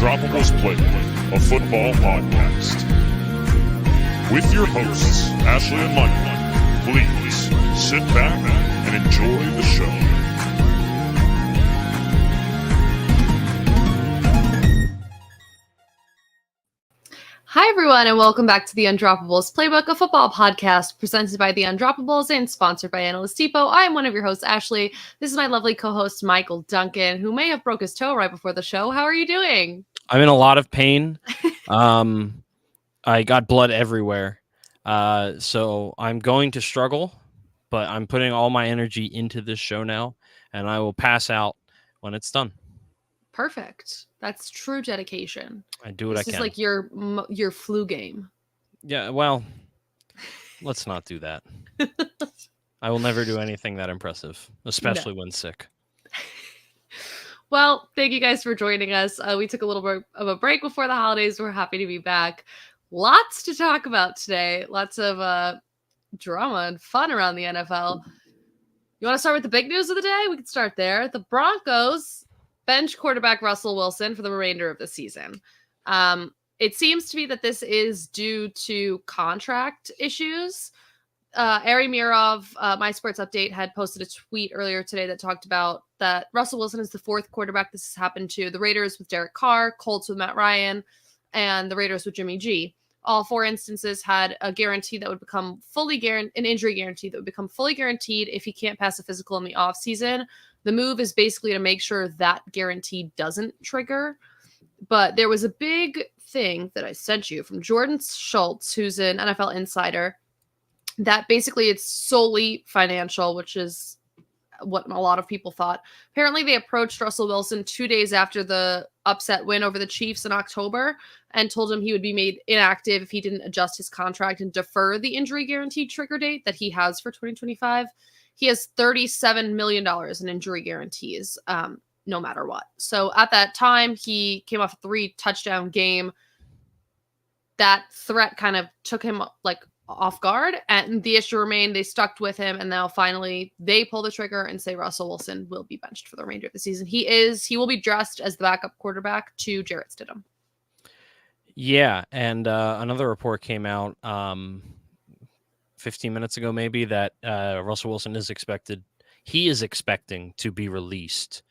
Undroppables Playbook, a football podcast. With your hosts, Ashley and Michael, please sit back and enjoy the show. Hi, everyone, and welcome back to the Undroppables Playbook, a football podcast presented by the Undroppables and sponsored by Analyst Depot. I am one of your hosts, Ashley. This is my lovely co-host, Michael Duncan, who may have broke his toe right before the show. How are you doing? I'm in a lot of pain. I got blood everywhere. So I'm going to struggle, but I'm putting all my energy into this show now, and I will pass out when it's done. Perfect. That's true dedication. I do what I can. This is like your flu game. Yeah, well, let's not do that. I will never do anything that impressive, especially when sick. Well, thank you guys for joining us. We took a little bit of a break before the holidays. We're happy to be back. Lots to talk about today. Lots of drama and fun around the NFL. You want to start with the big news of the day? We can start there. The Broncos bench quarterback Russell Wilson for the remainder of the season. It seems to be that this is due to contract issues. Ari Mirov, My Sports Update, had posted a tweet earlier today that talked about that Russell Wilson is the fourth quarterback this has happened to. The Raiders with Derek Carr, Colts with Matt Ryan, and the Raiders with Jimmy G. All four instances had a guarantee that would become an injury guarantee that would become fully guaranteed if he can't pass a physical in the offseason. The move is basically to make sure that guarantee doesn't trigger. But there was a big thing that I sent you from Jordan Schultz, who's an NFL insider, that basically it's solely financial, which is what a lot of people thought. Apparently, they approached Russell Wilson 2 days after the upset win over the Chiefs in October and told him he would be made inactive if he didn't adjust his contract and defer the injury guarantee trigger date that he has for 2025. He has $37 million in injury guarantees, no matter what. So at that time, he came off a 3-touchdown game. That threat kind of took him off guard, and the issue remained. They stuck with him, and now finally they pull the trigger and say Russell Wilson will be benched for the remainder of the season. He will be dressed as the backup quarterback to Jarrett Stidham. Yeah, and another report came out 15 minutes ago, maybe, that Russell Wilson is expecting to be released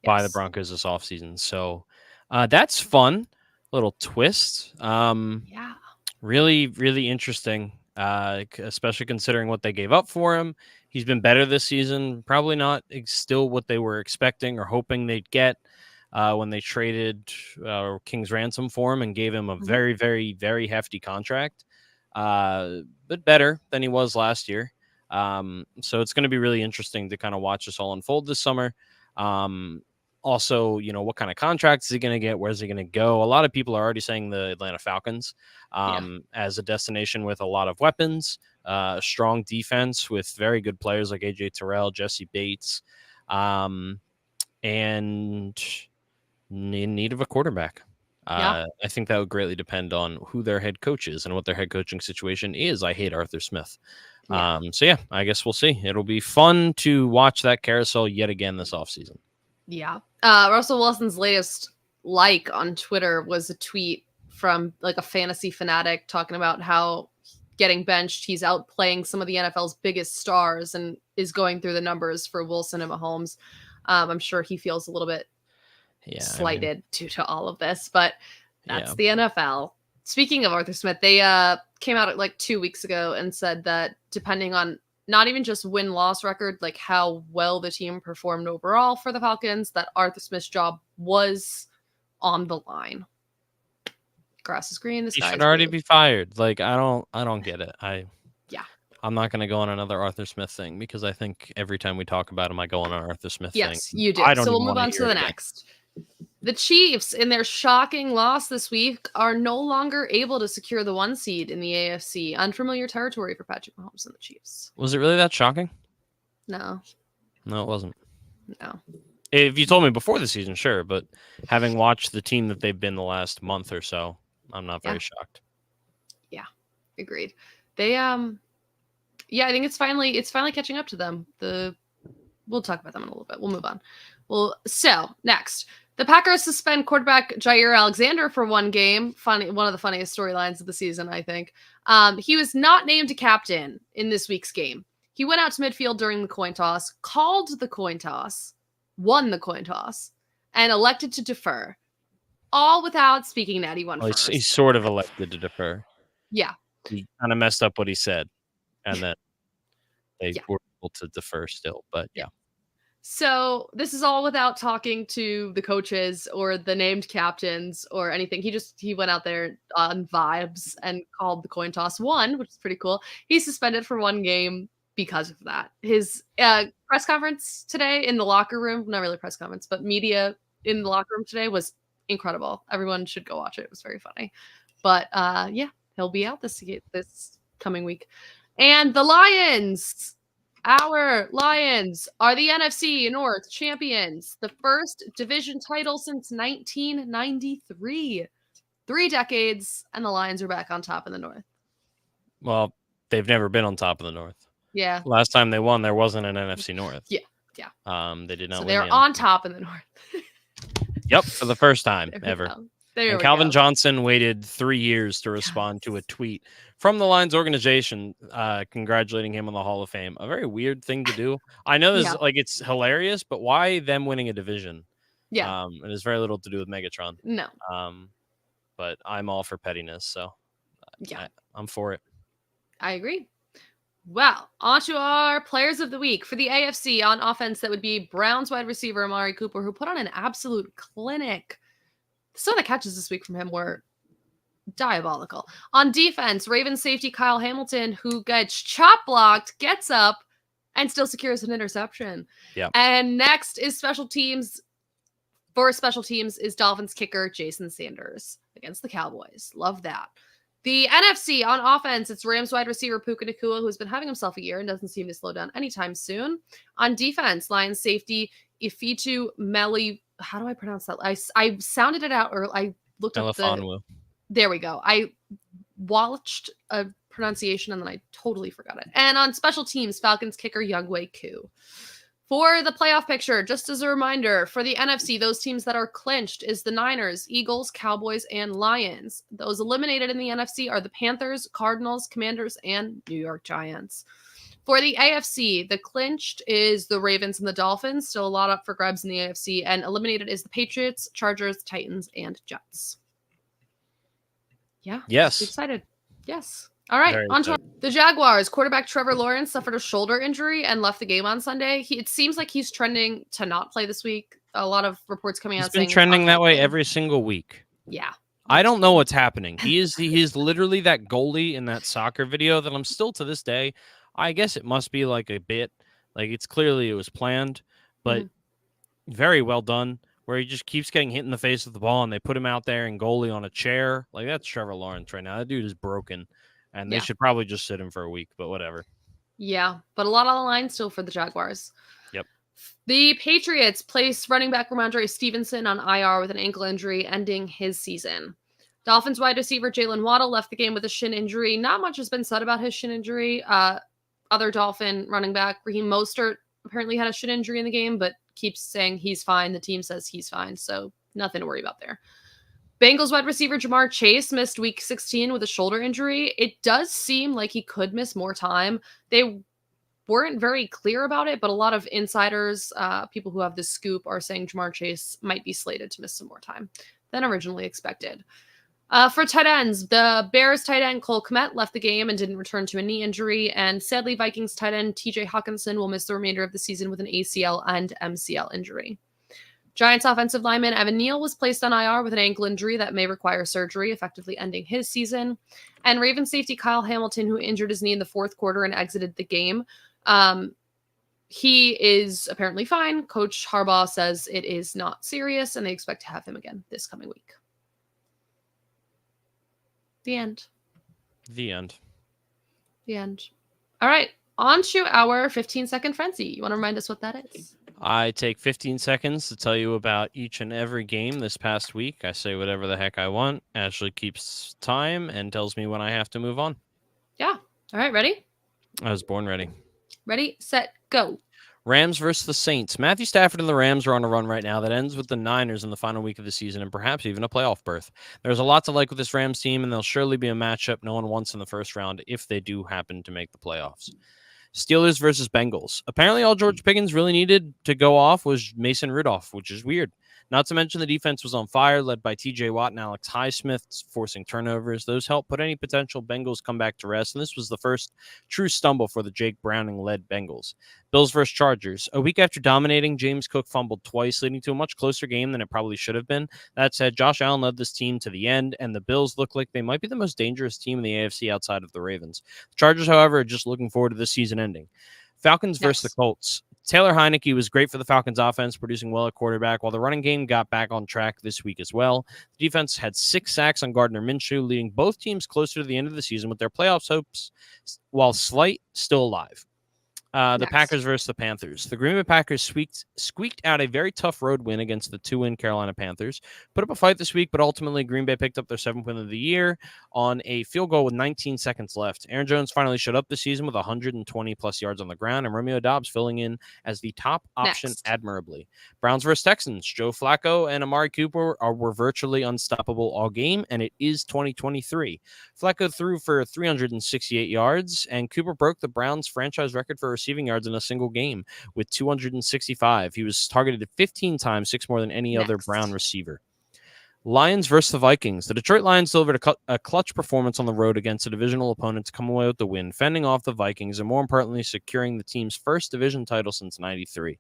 by the Broncos this offseason. So that's fun. Little twist. Yeah. Really, really interesting, especially considering what they gave up for him. He's been better this season. Probably not still what they were expecting or hoping they'd get when they traded King's ransom for him and gave him a very, very, very hefty contract. But better than he was last year. So it's going to be really interesting to kind of watch this all unfold this summer. Also, what kind of contract is he going to get? Where's he going to go? A lot of people are already saying the Atlanta Falcons as a destination with a lot of weapons, a strong defense with very good players like AJ Terrell, Jesse Bates, and in need of a quarterback. I think that would greatly depend on who their head coach is and what their head coaching situation is. I hate Arthur Smith. So I guess we'll see. It'll be fun to watch that carousel yet again this offseason. Yeah. Russell Wilson's latest on Twitter was a tweet from a fantasy fanatic talking about how getting benched, he's outplaying some of the NFL's biggest stars and is going through the numbers for Wilson and Mahomes. I'm sure he feels a little bit slighted due to all of this, but that's the NFL. Speaking of Arthur Smith, they came out 2 weeks ago and said that depending on not even just win-loss record, how well the team performed overall for the Falcons, that Arthur Smith's job was on the line. Grass is green. The sky He should is already blue. be fired. I don't get it. I'm not going to go on another Arthur Smith thing because I think every time we talk about him, I go on an Arthur Smith thing. Yes, you do. I don't So we'll even move wanna on to hear the it again. next. The Chiefs, in their shocking loss this week, are no longer able to secure the 1 seed in the AFC. Unfamiliar territory for Patrick Mahomes and the Chiefs. Was it really that shocking? No, No, it wasn't. no. If you told me before the season, sure, but having watched the team that they've been the last month or so, I'm not very shocked. Yeah, agreed. They I think it's finally catching up to them. We'll talk about them in a little bit. We'll move on. Well, so next, The Packers suspend quarterback Jair Alexander for one game. Funny, one of the funniest storylines of the season, I think. He was not named a captain in this week's game. He went out to midfield during the coin toss, called the coin toss, won the coin toss, and elected to defer. All without speaking to anyone first. He sort of elected to defer. Yeah. He kind of messed up what he said, and then they were able to defer still, but yeah. So this is all without talking to the coaches or the named captains or anything. He went out there on vibes and called the coin toss, won, which is pretty cool. He's suspended for one game because of that. His press conference today in the locker room, not really press conference, but media in the locker room today was incredible. Everyone should go watch it. It was very funny. But yeah, he'll be out this coming week. And the Lions, our Lions, are the NFC North champions. The first division title since 1993. 3 decades, and the Lions are back on top in the North. Well, they've never been on top of the North. Yeah. Last time they won, there wasn't an NFC North. Yeah. They did not so win. They're on top in the North. Yep, for the first time ever. And Calvin Johnson waited 3 years to respond to a tweet from the Lions organization congratulating him on the Hall of Fame. A very weird thing to do. I know this it's hilarious, but why them winning a division? Yeah. It has very little to do with Megatron. No. But I'm all for pettiness, so I'm for it. I agree. Well, on to our players of the week. For the AFC on offense, that would be Browns wide receiver Amari Cooper, who put on an absolute clinic. Some of the catches this week from him were diabolical. On defense, Ravens safety Kyle Hamilton, who gets chop blocked, gets up, and still secures an interception. Yeah. And next is special teams. For special teams is Dolphins kicker Jason Sanders against the Cowboys. Love that. The NFC on offense, it's Rams wide receiver Puka Nacua, who's been having himself a year and doesn't seem to slow down anytime soon. On defense, Lions safety Ifitu Meli. How do I pronounce that? I sounded it out, or I looked up There we go. I watched a pronunciation and then I totally forgot it. And on special teams, Falcons kicker Younghoe Koo. For the playoff picture, just as a reminder, for the NFC, those teams that are clinched is the Niners, Eagles, Cowboys, and Lions. Those eliminated in the NFC are the Panthers, Cardinals, Commanders, and New York Giants. For the AFC, the clinched is the Ravens and the Dolphins. Still a lot up for grabs in the AFC. And eliminated is the Patriots, Chargers, Titans, and Jets. Yeah. Yes. Excited. Yes. All right, on to the Jaguars. Quarterback Trevor Lawrence suffered a shoulder injury and left the game on Sunday. It seems like he's trending to not play this week. A lot of reports coming out saying he's been trending that way every single week. Yeah. I don't know what's happening. He is literally that goalie in that soccer video that I'm still to this day. I guess it must be like a bit. Like it was planned, but very well done. Where he just keeps getting hit in the face with the ball and they put him out there and goalie on a chair. Like that's Trevor Lawrence right now. That dude is broken. And they should probably just sit him for a week, but whatever. Yeah, but a lot on the line still for the Jaguars. Yep. The Patriots place running back Ramondre Stevenson on IR with an ankle injury, ending his season. Dolphins wide receiver Jalen Waddle left the game with a shin injury. Not much has been said about his shin injury. Other Dolphin running back Raheem Mostert apparently had a shin injury in the game, but keeps saying he's fine. The team says he's fine, so nothing to worry about there. Bengals wide receiver Jamar Chase missed week 16 with a shoulder injury. It does seem like he could miss more time. They weren't very clear about it, but a lot of insiders, people who have the scoop, are saying Jamar Chase might be slated to miss some more time than originally expected. For tight ends, the Bears tight end Cole Kmet left the game and didn't return to a knee injury. And sadly, Vikings tight end TJ Hawkinson will miss the remainder of the season with an ACL and MCL injury. Giants offensive lineman Evan Neal was placed on IR with an ankle injury that may require surgery, effectively ending his season. And Ravens safety Kyle Hamilton, who injured his knee in the fourth quarter and exited the game. He is apparently fine. Coach Harbaugh says it is not serious, and they expect to have him again this coming week. The end. The end. The end. All right. On to our 15-second frenzy. You want to remind us what that is? I take 15 seconds to tell you about each and every game this past week. I say whatever the heck I want. Ashley keeps time and tells me when I have to move on. Yeah. All right. Ready? I was born ready. Ready, set, go. Rams versus the Saints. Matthew Stafford and the Rams are on a run right now that ends with the Niners in the final week of the season and perhaps even a playoff berth. There's a lot to like with this Rams team, and there'll surely be a matchup no one wants in the first round if they do happen to make the playoffs. Steelers versus Bengals. Apparently, all George Pickens really needed to go off was Mason Rudolph, which is weird. Not to mention the defense was on fire, led by TJ Watt and Alex Highsmith, forcing turnovers. Those helped put any potential Bengals comeback to rest, and this was the first true stumble for the Jake Browning-led Bengals. Bills versus Chargers. A week after dominating, James Cook fumbled twice, leading to a much closer game than it probably should have been. That said, Josh Allen led this team to the end, and the Bills look like they might be the most dangerous team in the AFC outside of the Ravens. The Chargers, however, are just looking forward to this season ending. Falcons versus the Colts. Taylor Heineke was great for the Falcons offense, producing well at quarterback, while the running game got back on track this week as well. The defense had 6 sacks on Gardner Minshew, leading both teams closer to the end of the season with their playoffs hopes, while slight, still alive. The Packers versus the Panthers. The Green Bay Packers squeaked out a very tough road win against the 2-win Carolina Panthers. Put up a fight this week, but ultimately Green Bay picked up their 7th win of the year on a field goal with 19 seconds left. Aaron Jones finally showed up this season with 120-plus yards on the ground, and Romeo Doubs filling in as the top option admirably. Browns versus Texans. Joe Flacco and Amari Cooper were virtually unstoppable all game, and it is 2023. Flacco threw for 368 yards, and Cooper broke the Browns' franchise record for receiving yards in a single game with 265. He was targeted 15 times, 6 more than any other Brown receiver. Lions versus the Vikings. The Detroit Lions delivered a clutch performance on the road against a divisional opponent to come away with the win, fending off the Vikings and more importantly, securing the team's first division title since '93.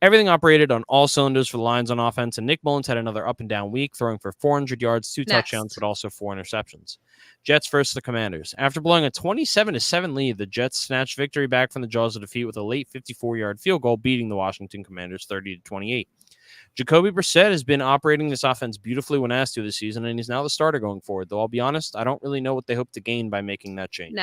Everything operated on all cylinders for the Lions on offense, and Nick Mullins had another up-and-down week, throwing for 400 yards, 2 touchdowns, but also 4 interceptions. Jets versus the Commanders. After blowing a 27-7 lead, the Jets snatched victory back from the jaws of defeat with a late 54-yard field goal, beating the Washington Commanders 30-28. Jacoby Brissett has been operating this offense beautifully when asked to this season, and he's now the starter going forward, though I'll be honest, I don't really know what they hope to gain by making that change.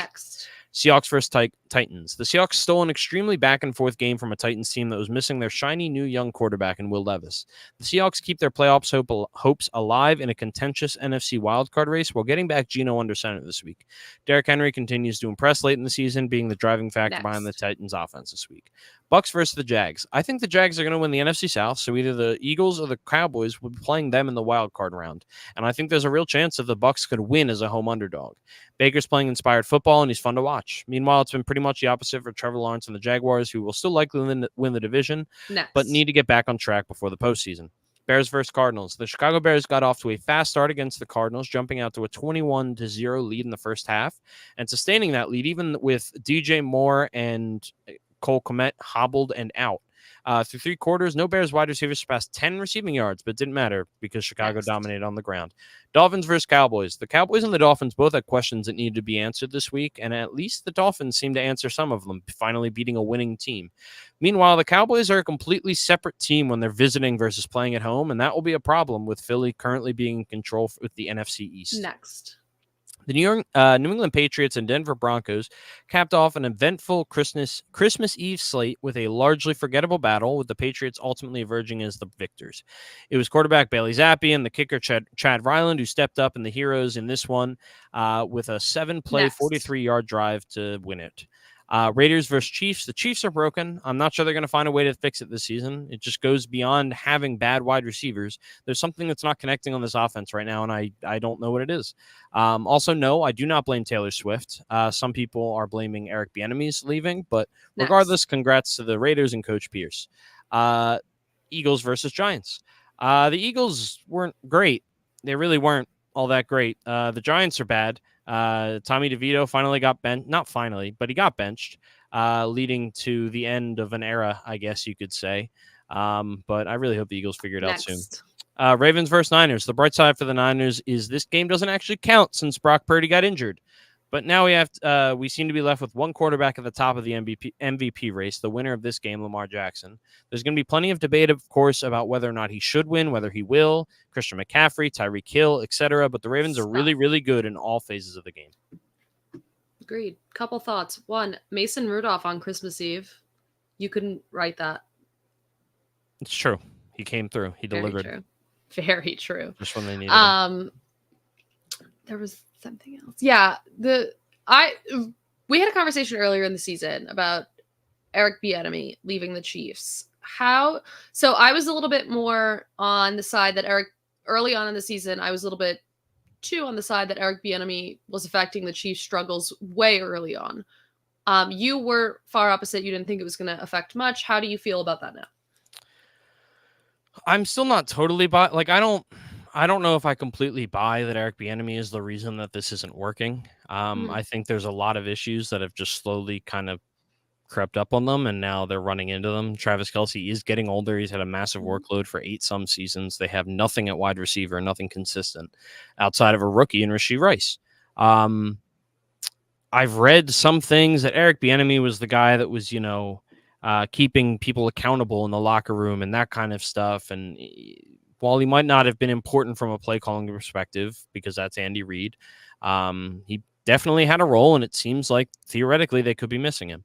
Seahawks versus Titans. The Seahawks stole an extremely back-and-forth game from a Titans team that was missing their shiny new young quarterback in Will Levis. The Seahawks keep their playoffs hopes alive in a contentious NFC wildcard race while getting back Geno under center this week. Derrick Henry continues to impress late in the season, being the driving factor behind the Titans' offense this week. Bucks versus the Jags. I think the Jags are going to win the NFC South, so either the Eagles or the Cowboys will be playing them in the wildcard round. And I think there's a real chance that the Bucks could win as a home underdog. Baker's playing inspired football, and he's fun to watch. Meanwhile, it's been pretty much the opposite for Trevor Lawrence and the Jaguars, who will still likely win the division, but need to get back on track before the postseason. Bears versus Cardinals. The Chicago Bears got off to a fast start against the Cardinals, jumping out to a 21-0 lead in the first half, and sustaining that lead even with DJ Moore and Cole Kmet hobbled and out. Through 3 quarters, no Bears wide receivers surpassed 10 receiving yards, but didn't matter because Chicago dominated on the ground. Dolphins versus Cowboys. The Cowboys and the Dolphins both had questions that needed to be answered this week, and at least the Dolphins seemed to answer some of them, finally beating a winning team. Meanwhile, the Cowboys are a completely separate team when they're visiting versus playing at home, and that will be a problem with Philly currently being in control with the NFC East. The New England Patriots and Denver Broncos capped off an eventful Christmas Eve slate with a largely forgettable battle, with the Patriots ultimately emerging as the victors. It was quarterback Bailey Zappi and the kicker Chad Ryland who stepped up in the heroes in this one with a 7-play, 43-yard drive to win it. Raiders versus Chiefs. The Chiefs are broken. I'm not sure they're going to find a way to fix it this season. It just goes beyond having bad wide receivers. There's something that's not connecting on this offense right now, and I don't know what it is. Also, no, I do not blame Taylor Swift. Some people are blaming Eric Bieniemy's leaving, but regardless, congrats to the Raiders and Coach Pierce. Eagles versus Giants. The Eagles weren't great. They really weren't all that great. The Giants are bad. Tommy DeVito finally got benched. Not finally, but he got benched, leading to the end of an era, I guess you could say. But I really hope the Eagles figure it out soon. Ravens versus Niners. The bright side for the Niners is this game doesn't actually count since Brock Purdy got injured. But now we seem to be left with one quarterback at the top of the MVP race, the winner of this game, Lamar Jackson. There's going to be plenty of debate, of course, about whether or not he should win, whether he will, Christian McCaffrey, Tyreek Hill, etc. But the Ravens are really, really good in all phases of the game. Agreed. Couple thoughts. One, Mason Rudolph on Christmas Eve. You couldn't write that. It's true. He came through. He delivered. Very true. Just when they needed him. There was something else. Yeah, we had a conversation earlier in the season about Eric Bieniemy leaving the Chiefs. So I was a little bit more on the side that early on in the season, I was a little bit too on the side that Eric Bieniemy was affecting the Chiefs' struggles way early on. You were far opposite. You didn't think it was going to affect much. How do you feel about that now? I'm still not totally like I don't know if I completely buy that Eric Bieniemy is the reason that this isn't working. I think there's a lot of issues that have just slowly kind of crept up on them, and now they're running into them. Travis Kelce is getting older. He's had a massive workload for 8 some seasons. They have nothing at wide receiver, nothing consistent outside of a rookie in Rashee Rice. I've read some things that Eric Bieniemy was the guy that was, keeping people accountable in the locker room and that kind of stuff. And while he might not have been important from a play calling perspective, because that's Andy Reid, he definitely had a role, and it seems like theoretically they could be missing him.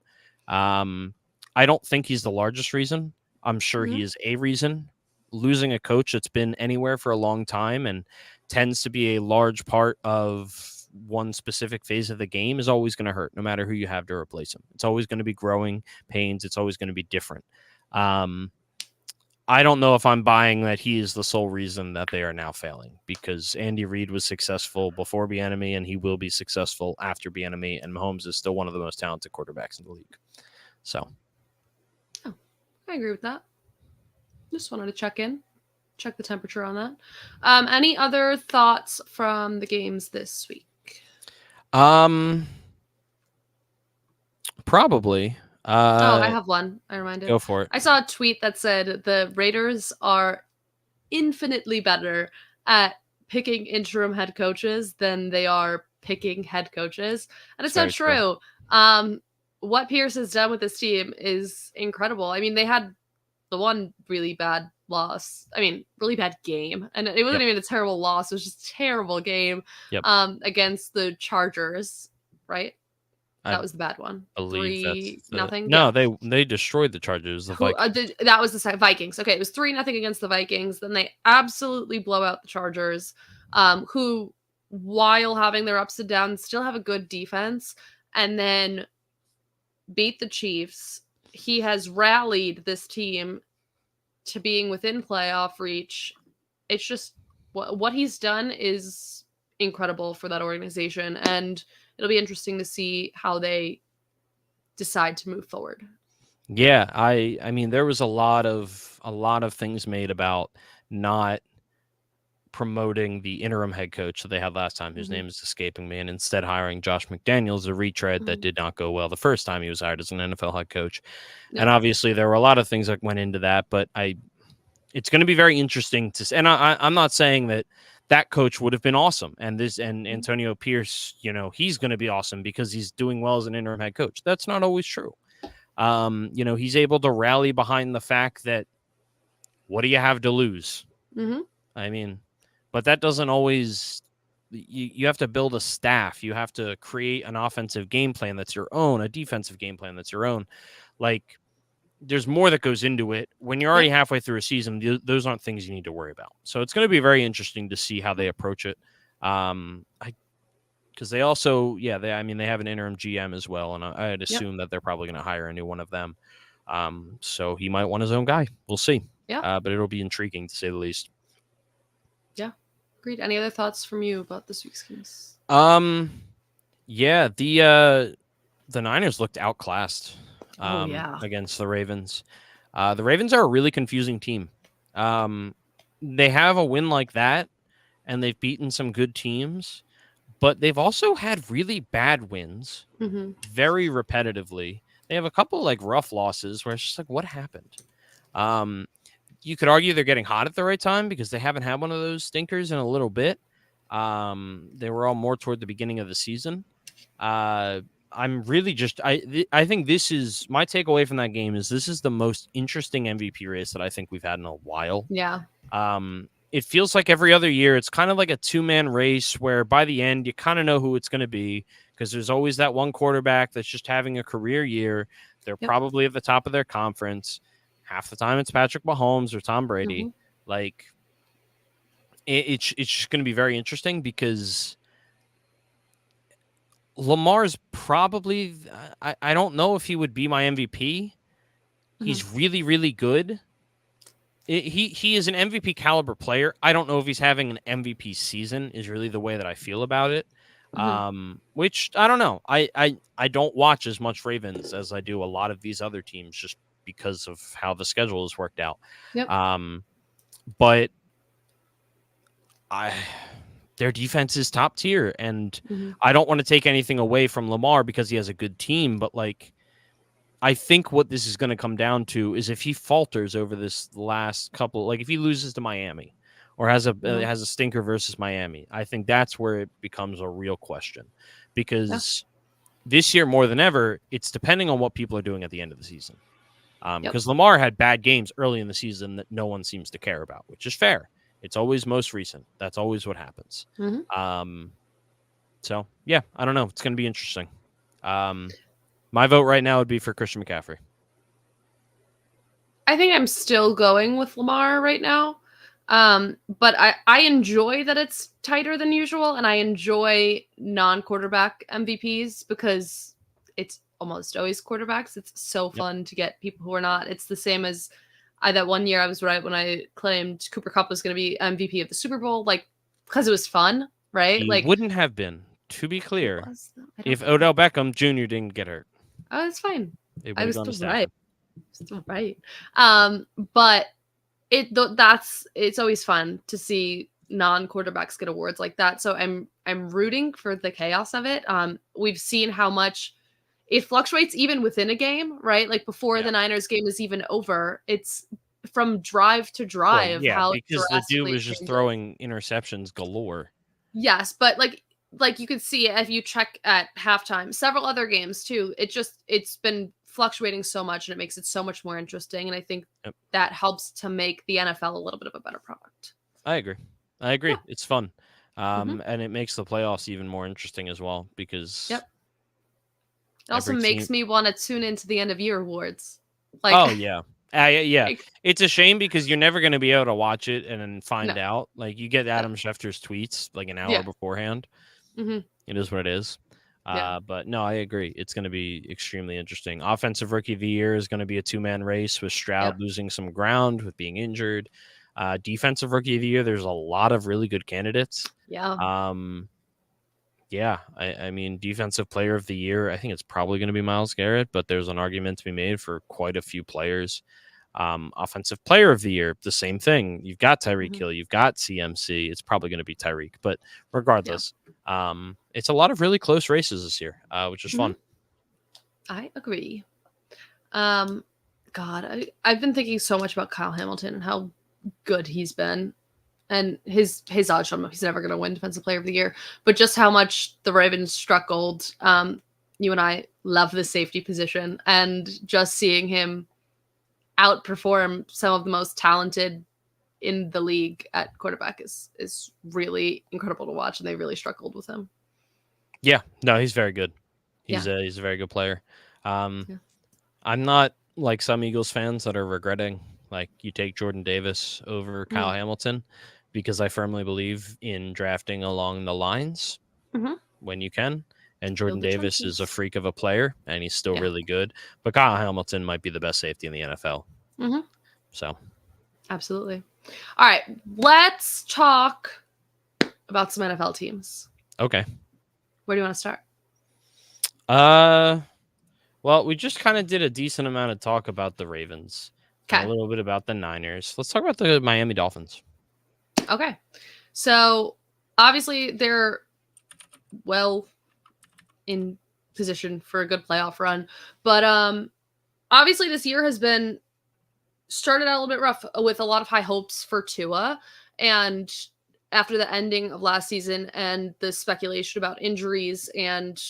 I don't think he's the largest reason. I'm sure he is a reason. Losing a coach that's been anywhere for a long time and tends to be a large part of one specific phase of the game is always going to hurt, no matter who you have to replace him. It's always going to be growing pains. It's always going to be different. I don't know if I'm buying that he is the sole reason that they are now failing, because Andy Reid was successful before Bieniemy, and he will be successful after Bieniemy, and Mahomes is still one of the most talented quarterbacks in the league. So, I agree with that. Just wanted to check the temperature on that. Any other thoughts from the games this week? Probably. I have one. I reminded. Go for it. I saw a tweet that said the Raiders are infinitely better at picking interim head coaches than they are picking head coaches, and it's so true. What Pierce has done with this team is incredible. I mean, they had the one really bad loss. I mean, really bad game. And it wasn't even a terrible loss. It was just a terrible game against the Chargers, right? That was the bad one. Believe 3-0. No, they destroyed the Chargers. The Vikings. That was the Vikings. Okay, it was 3-0 against the Vikings. Then they absolutely blow out the Chargers, who, while having their ups and downs, still have a good defense. And then beat the Chiefs. He has rallied this team to being within playoff reach. It's just what he's done is incredible for that organization, and it'll be interesting to see how they decide to move forward. Yeah, I mean, there was a lot of things made about not promoting the interim head coach that they had last time, whose name is escaping me, and instead hiring Josh McDaniels, a retread that did not go well the first time he was hired as an NFL head coach. And obviously there were a lot of things that went into that, but it's going to be very interesting to, and I'm not saying that coach would have been awesome, and Antonio Pierce, he's going to be awesome because he's doing well as an interim head coach. That's not always true. He's able to rally behind the fact that, what do you have to lose? I mean, but that doesn't always, you have to build a staff. You have to create an offensive game plan that's your own, a defensive game plan that's your own. Like, there's more that goes into it. When you're already halfway through a season, those aren't things you need to worry about. So it's going to be very interesting to see how they approach it. Because they also, they have an interim GM as well, and I'd assume that they're probably going to hire a new one of them. So he might want his own guy. We'll see. Yeah. But it'll be intriguing to say the least. Yeah. Agreed. Any other thoughts from you about this week's games? Yeah, the Niners looked outclassed against the Ravens. The Ravens are a really confusing team. They have a win like that, and they've beaten some good teams, but they've also had really bad wins very repetitively. They have a couple like rough losses where it's just like, what happened? You could argue they're getting hot at the right time because they haven't had one of those stinkers in a little bit. They were all more toward the beginning of the season. I'm really just, I think this is my takeaway from that game is this is the most interesting MVP race that I think we've had in a while. Yeah. It feels like every other year, it's kind of like a 2-man race where by the end, you kind of know who it's going to be because there's always that one quarterback that's just having a career year. They're probably at the top of their conference. Half the time it's Patrick Mahomes or Tom Brady. Like, it's just going to be very interesting because Lamar's probably, I don't know if he would be my MVP, He's really, really good. He is an MVP caliber player. I don't know if he's having an MVP season is really the way that I feel about it. Which I don't know. I don't watch as much Ravens as I do a lot of these other teams just because of how the schedule is worked out. Yep. But their defense is top tier, and I don't want to take anything away from Lamar because he has a good team, but like I think what this is going to come down to is if he falters over this last couple, like if he loses to Miami or has a stinker versus Miami, I think that's where it becomes a real question, because this year more than ever, it's depending on what people are doing at the end of the season. Because Lamar had bad games early in the season that no one seems to care about, which is fair. It's always most recent. That's always what happens. So yeah, I don't know. It's going to be interesting. My vote right now would be for Christian McCaffrey. I think I'm still going with Lamar right now. But I enjoy that it's tighter than usual, and I enjoy non-quarterback MVPs because it's almost always quarterbacks. It's so fun to get people who are not. It's the same as that one year I was right when I claimed Cooper Kupp was going to be MVP of the Super Bowl, like because it was fun, right? He like wouldn't have been, to be clear, if Odell Beckham Jr. didn't get hurt. Oh, it's fine. I was still right. Still right. But it's always fun to see non-quarterbacks get awards like that. So I'm rooting for the chaos of it. We've seen how much it fluctuates even within a game, right? Like before the Niners game is even over, it's from drive to drive. Well, because the dude was just throwing interceptions galore. Yes, but like you could see if you check at halftime, several other games too. It's been fluctuating so much, and it makes it so much more interesting. And I think that helps to make the NFL a little bit of a better product. I agree. Yeah. It's fun. And it makes the playoffs even more interesting as well because it also makes me want to tune into the end of year awards. Like, oh yeah. Like, it's a shame because you're never going to be able to watch it and then find out. Like you get Adam Schefter's tweets like an hour beforehand. It is what it is. But no, I agree. It's going to be extremely interesting. Offensive Rookie of the Year is going to be a two-man race with Stroud losing some ground with being injured. Defensive Rookie of the Year, there's a lot of really good candidates. I mean, Defensive Player of the Year, I think it's probably going to be Myles Garrett, but there's an argument to be made for quite a few players. Offensive Player of the Year, the same thing. You've got Tyreek Hill, you've got CMC. It's probably going to be Tyreek, but regardless, it's a lot of really close races this year, which is fun. I agree. God, I've been thinking so much about Kyle Hamilton and how good he's been. And his odds show him he's never going to win Defensive Player of the Year, but just how much the Ravens struck gold. You and I love the safety position, and just seeing him outperform some of the most talented in the league at quarterback is really incredible to watch, and they really struggled with him. Yeah, no, he's very good. He's a very good player. I'm not like some Eagles fans that are regretting like you take Jordan Davis over Kyle Hamilton, because I firmly believe in drafting along the lines when you can. And Jordan Davis is a freak of a player, and he's still really good. But Kyle Hamilton might be the best safety in the NFL. So, absolutely. All right, let's talk about some NFL teams. Okay. Where do you want to start? Well, we just kind of did a decent amount of talk about the Ravens. Okay. A little bit about the Niners. Let's talk about the Miami Dolphins. Okay. So, obviously, they're well in position for a good playoff run. But obviously, this year has been started out a little bit rough with a lot of high hopes for Tua. And after the ending of last season and the speculation about injuries and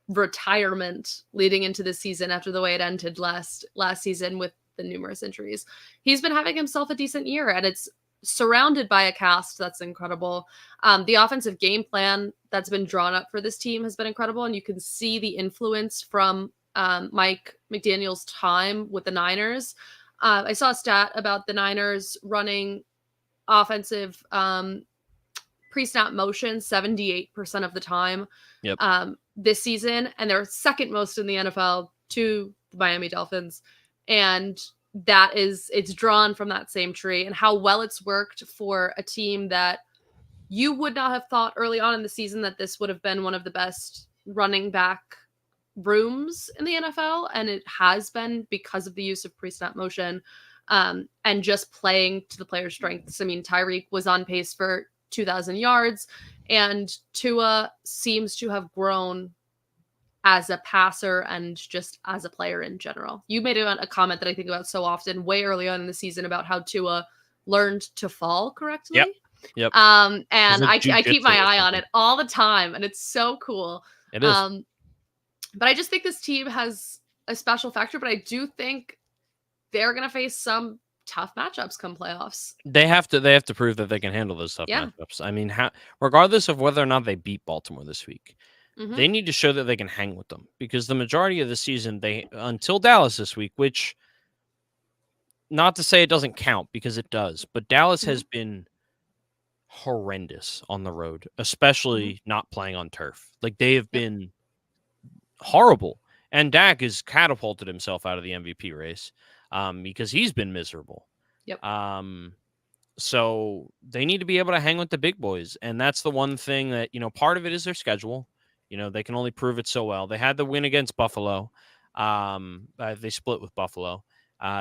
retirement leading into this season after the way it ended last season with the numerous injuries, he's been having himself a decent year, and it's surrounded by a cast that's incredible. The offensive game plan that's been drawn up for this team has been incredible, and you can see the influence from Mike McDaniel's time with the Niners. I saw a stat about the Niners running offensive pre-snap motion 78% of the time this season, and they're second most in the NFL to the Miami Dolphins. And it's drawn from that same tree, and how well it's worked for a team that you would not have thought early on in the season that this would have been one of the best running back rooms in the NFL. And it has been because of the use of pre-snap motion and just playing to the player's strengths. I mean, Tyreek was on pace for 2,000 yards, and Tua seems to have grown as a passer and just as a player in general. You made a comment that I think about so often way early on in the season about how Tua learned to fall correctly. Yep. And It's I like keep my jujitsu or eye on something. it all the time, and it's so cool. It is. But I just think this team has a special factor, but I do think they're going to face some tough matchups come playoffs. They have to prove that they can handle those tough matchups. I mean, regardless of whether or not they beat Baltimore this week, they need to show that they can hang with them, because the majority of the season, until Dallas this week, which, not to say it doesn't count, because it does, but Dallas has been horrendous on the road, especially not playing on turf. Like, they have been horrible, and Dak has catapulted himself out of the MVP race because he's been miserable. So they need to be able to hang with the big boys, and that's the one thing that, part of it is their schedule. They can only prove it so well. They had the win against Buffalo. They split with Buffalo.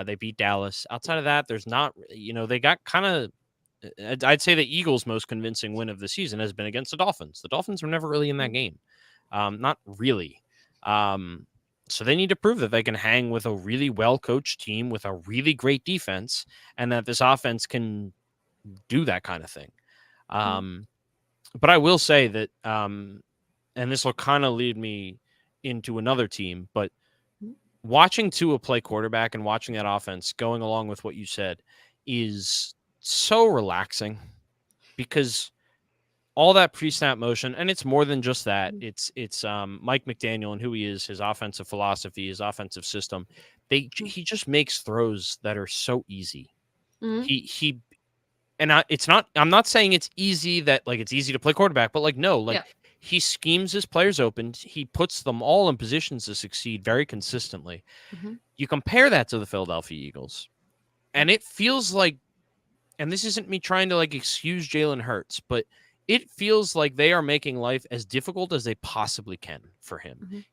They beat Dallas. Outside of that, there's not, they got kind of, I'd say the Eagles' most convincing win of the season has been against the Dolphins. The Dolphins were never really in that game. Not really. So they need to prove that they can hang with a really well-coached team with a really great defense, and that this offense can do that kind of thing. But I will say that, and this will kind of lead me into another team, but watching Tua play quarterback and watching that offense going along with what you said is so relaxing, because all that pre-snap motion, and it's more than just that. It's Mike McDaniel and who he is, his offensive philosophy, his offensive system. He just makes throws that are so easy. I'm not saying it's easy that, like, it's easy to play quarterback, but he schemes his players open. He puts them all in positions to succeed very consistently. You compare that to the Philadelphia Eagles, and it feels like, and this isn't me trying to excuse Jalen Hurts, but it feels like they are making life as difficult as they possibly can for him.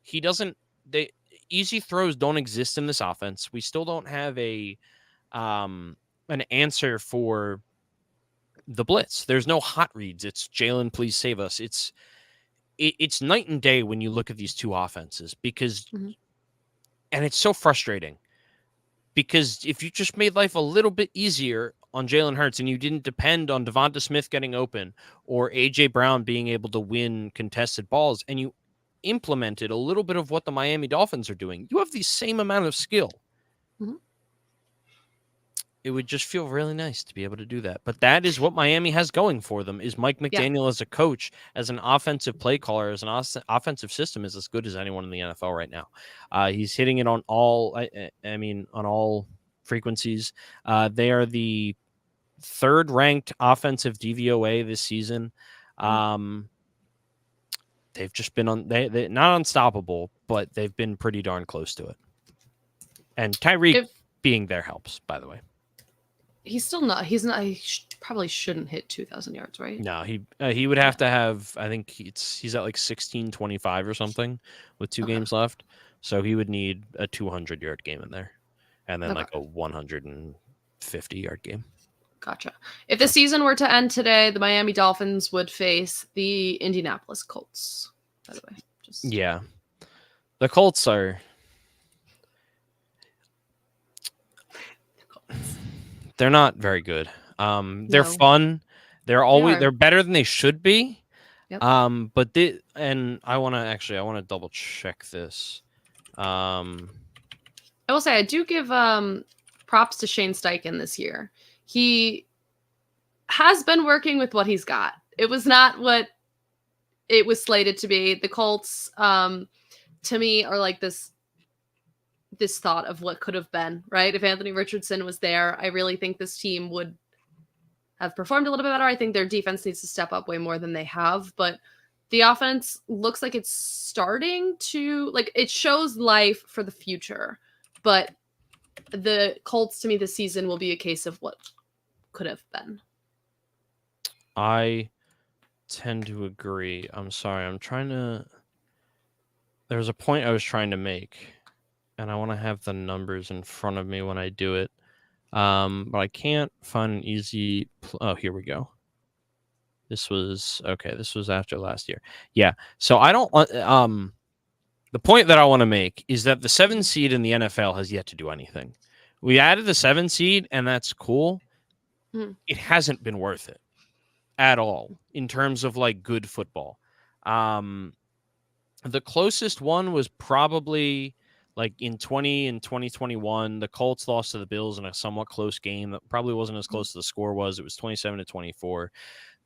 Easy throws don't exist in this offense. We still don't have an answer for the blitz. There's no hot reads. It's Jalen, please save us. It's night and day when you look at these two offenses, because, and it's so frustrating, because if you just made life a little bit easier on Jalen Hurts and you didn't depend on Devonta Smith getting open or A.J. Brown being able to win contested balls, and you implemented a little bit of what the Miami Dolphins are doing, you have the same amount of skill. It would just feel really nice to be able to do that. But that is what Miami has going for them, is Mike McDaniel as a coach, as an offensive play caller, as an offensive system is as good as anyone in the NFL right now. He's hitting it on all, on all frequencies. They are the third-ranked offensive DVOA this season. They've just been they're not unstoppable, but they've been pretty darn close to it. And Tyreek being there helps, by the way. He's not. He probably shouldn't hit 2,000 yards, right? No, he would have to have. I think he's at 1625 or something with 2 games left. So he would need a 200-yard game in there, and then a 150-yard game. Gotcha. If the season were to end today, the Miami Dolphins would face the Indianapolis Colts. By the way, yeah, the Colts are. They're not very good. They're fun. They're better than they should be. But I want to double check this. I will say I do give props to Shane Steichen this year. He has been working with what he's got. It was not what it was slated to be. The Colts, to me, are like this thought of what could have been, right? If Anthony Richardson was there, I really think this team would have performed a little bit better. I think their defense needs to step up way more than they have, but the offense looks like it's starting to, it shows life for the future, but the Colts to me this season will be a case of what could have been. I tend to agree. I'm sorry. There's a point I was trying to make, and I want to have the numbers in front of me when I do it. But I can't find an easy. Oh, here we go. This was after last year. Yeah. So I don't. The point that I want to make is that the 7 seed in the NFL has yet to do anything. We added the 7 seed, and that's cool. It hasn't been worth it at all in terms of like good football. The closest one was probably like in 2021, the Colts lost to the Bills in a somewhat close game that probably wasn't as close as the score was. It was 27-24.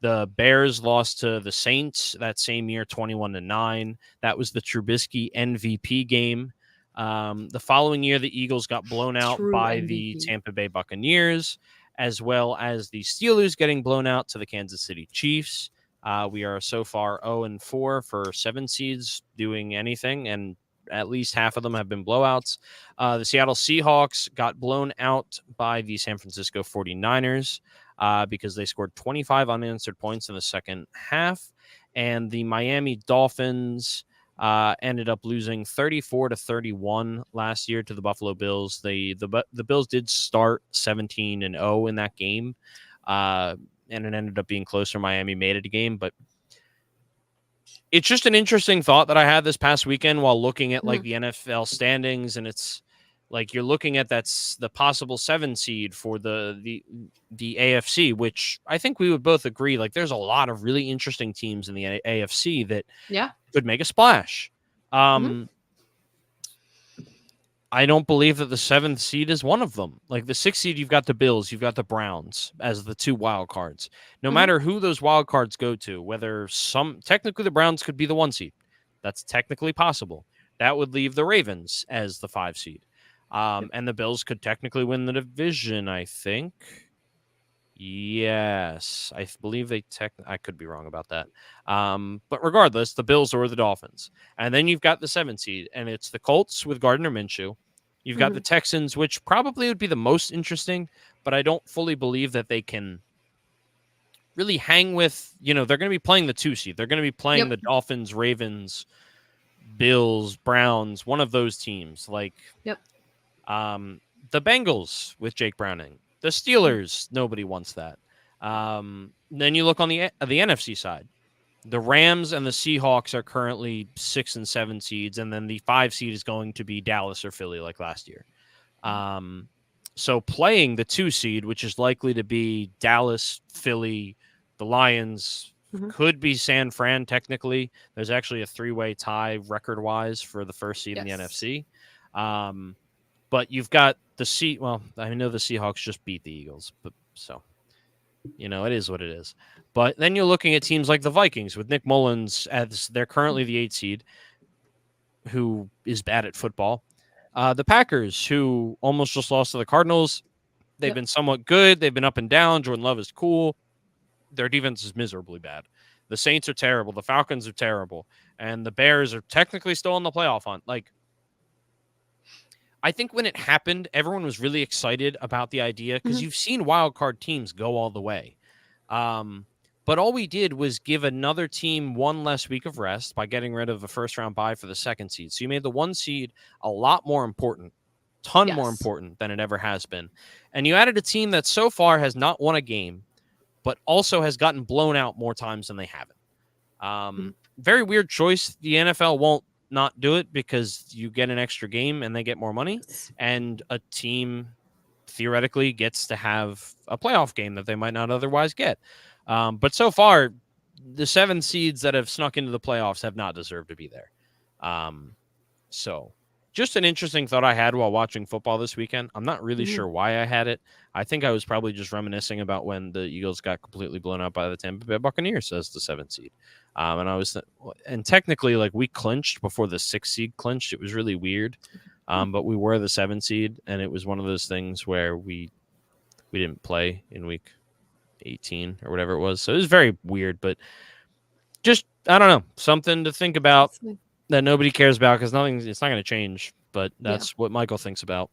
The Bears lost to the Saints that same year, 21-9. That was the Trubisky MVP game. The following year, the Eagles got blown out by the Tampa Bay Buccaneers, as well as the Steelers getting blown out to the Kansas City Chiefs. We are so far 0-4 for 7 seeds doing anything, and at least half of them have been blowouts. The Seattle Seahawks got blown out by the San Francisco 49ers because they scored 25 unanswered points in the second half. And the Miami Dolphins ended up losing 34-31 last year to the Buffalo Bills. The Bills did start 17-0 in that game, and it ended up being closer. Miami made it a game, but it's just an interesting thought that I had this past weekend while looking at like the NFL standings, and it's like you're looking at that's the possible 7 seed for the AFC, which I think we would both agree like there's a lot of really interesting teams in the AFC that could make a splash. I don't believe that the 7th seed is one of them. Like the 6th seed, you've got the Bills, you've got the Browns as the 2 wild cards. No matter who those wild cards go to, whether technically the Browns could be the 1 seed. That's technically possible. That would leave the Ravens as the 5 seed. And the Bills could technically win the division, I think. Yes, I believe I could be wrong about that. But regardless, the Bills or the Dolphins. And then you've got the 7 seed, and it's the Colts with Gardner Minshew. You've got the Texans, which probably would be the most interesting, but I don't fully believe that they can really hang with, they're going to be playing the 2 seed. They're going to be playing the Dolphins, Ravens, Bills, Browns, one of those teams. Like, the Bengals with Jake Browning. The Steelers, nobody wants that. Then you look on the NFC side. The Rams and the Seahawks are currently 6 and 7 seeds, and then the 5 seed is going to be Dallas or Philly like last year. So playing the 2 seed, which is likely to be Dallas, Philly, the Lions, could be San Fran technically. There's actually a 3-way tie record-wise for the 1st seed in the NFC. But you've got I know the Seahawks just beat the Eagles, but so, it is what it is. But then you're looking at teams like the Vikings with Nick Mullins as they're currently the 8 seed, who is bad at football. The Packers, who almost just lost to the Cardinals. They've been somewhat good. They've been up and down. Jordan Love is cool. Their defense is miserably bad. The Saints are terrible. The Falcons are terrible. And the Bears are technically still on the playoff hunt. Like, I think when it happened, everyone was really excited about the idea because you've seen wild card teams go all the way. But all we did was give another team one less week of rest by getting rid of a first-round bye for the 2nd seed. So you made the 1 seed a lot more important, more important than it ever has been. And you added a team that so far has not won a game, but also has gotten blown out more times than they haven't. Very weird choice. The NFL won't not do it because you get an extra game and they get more money, and a team theoretically gets to have a playoff game that they might not otherwise get. But so far, the 7 seeds that have snuck into the playoffs have not deserved to be there. So just an interesting thought I had while watching football this weekend. I'm not really sure why I had it. I think I was probably just reminiscing about when the Eagles got completely blown out by the Tampa Bay Buccaneers as the 7th seed. And technically, like, we clinched before the 6th seed clinched. It was really weird. But we were the 7th seed, and it was one of those things where we didn't play in week 18 or whatever it was. So it was very weird, but just, I don't know, something to think about that nobody cares about because it's not going to change, but that's what Michael thinks about.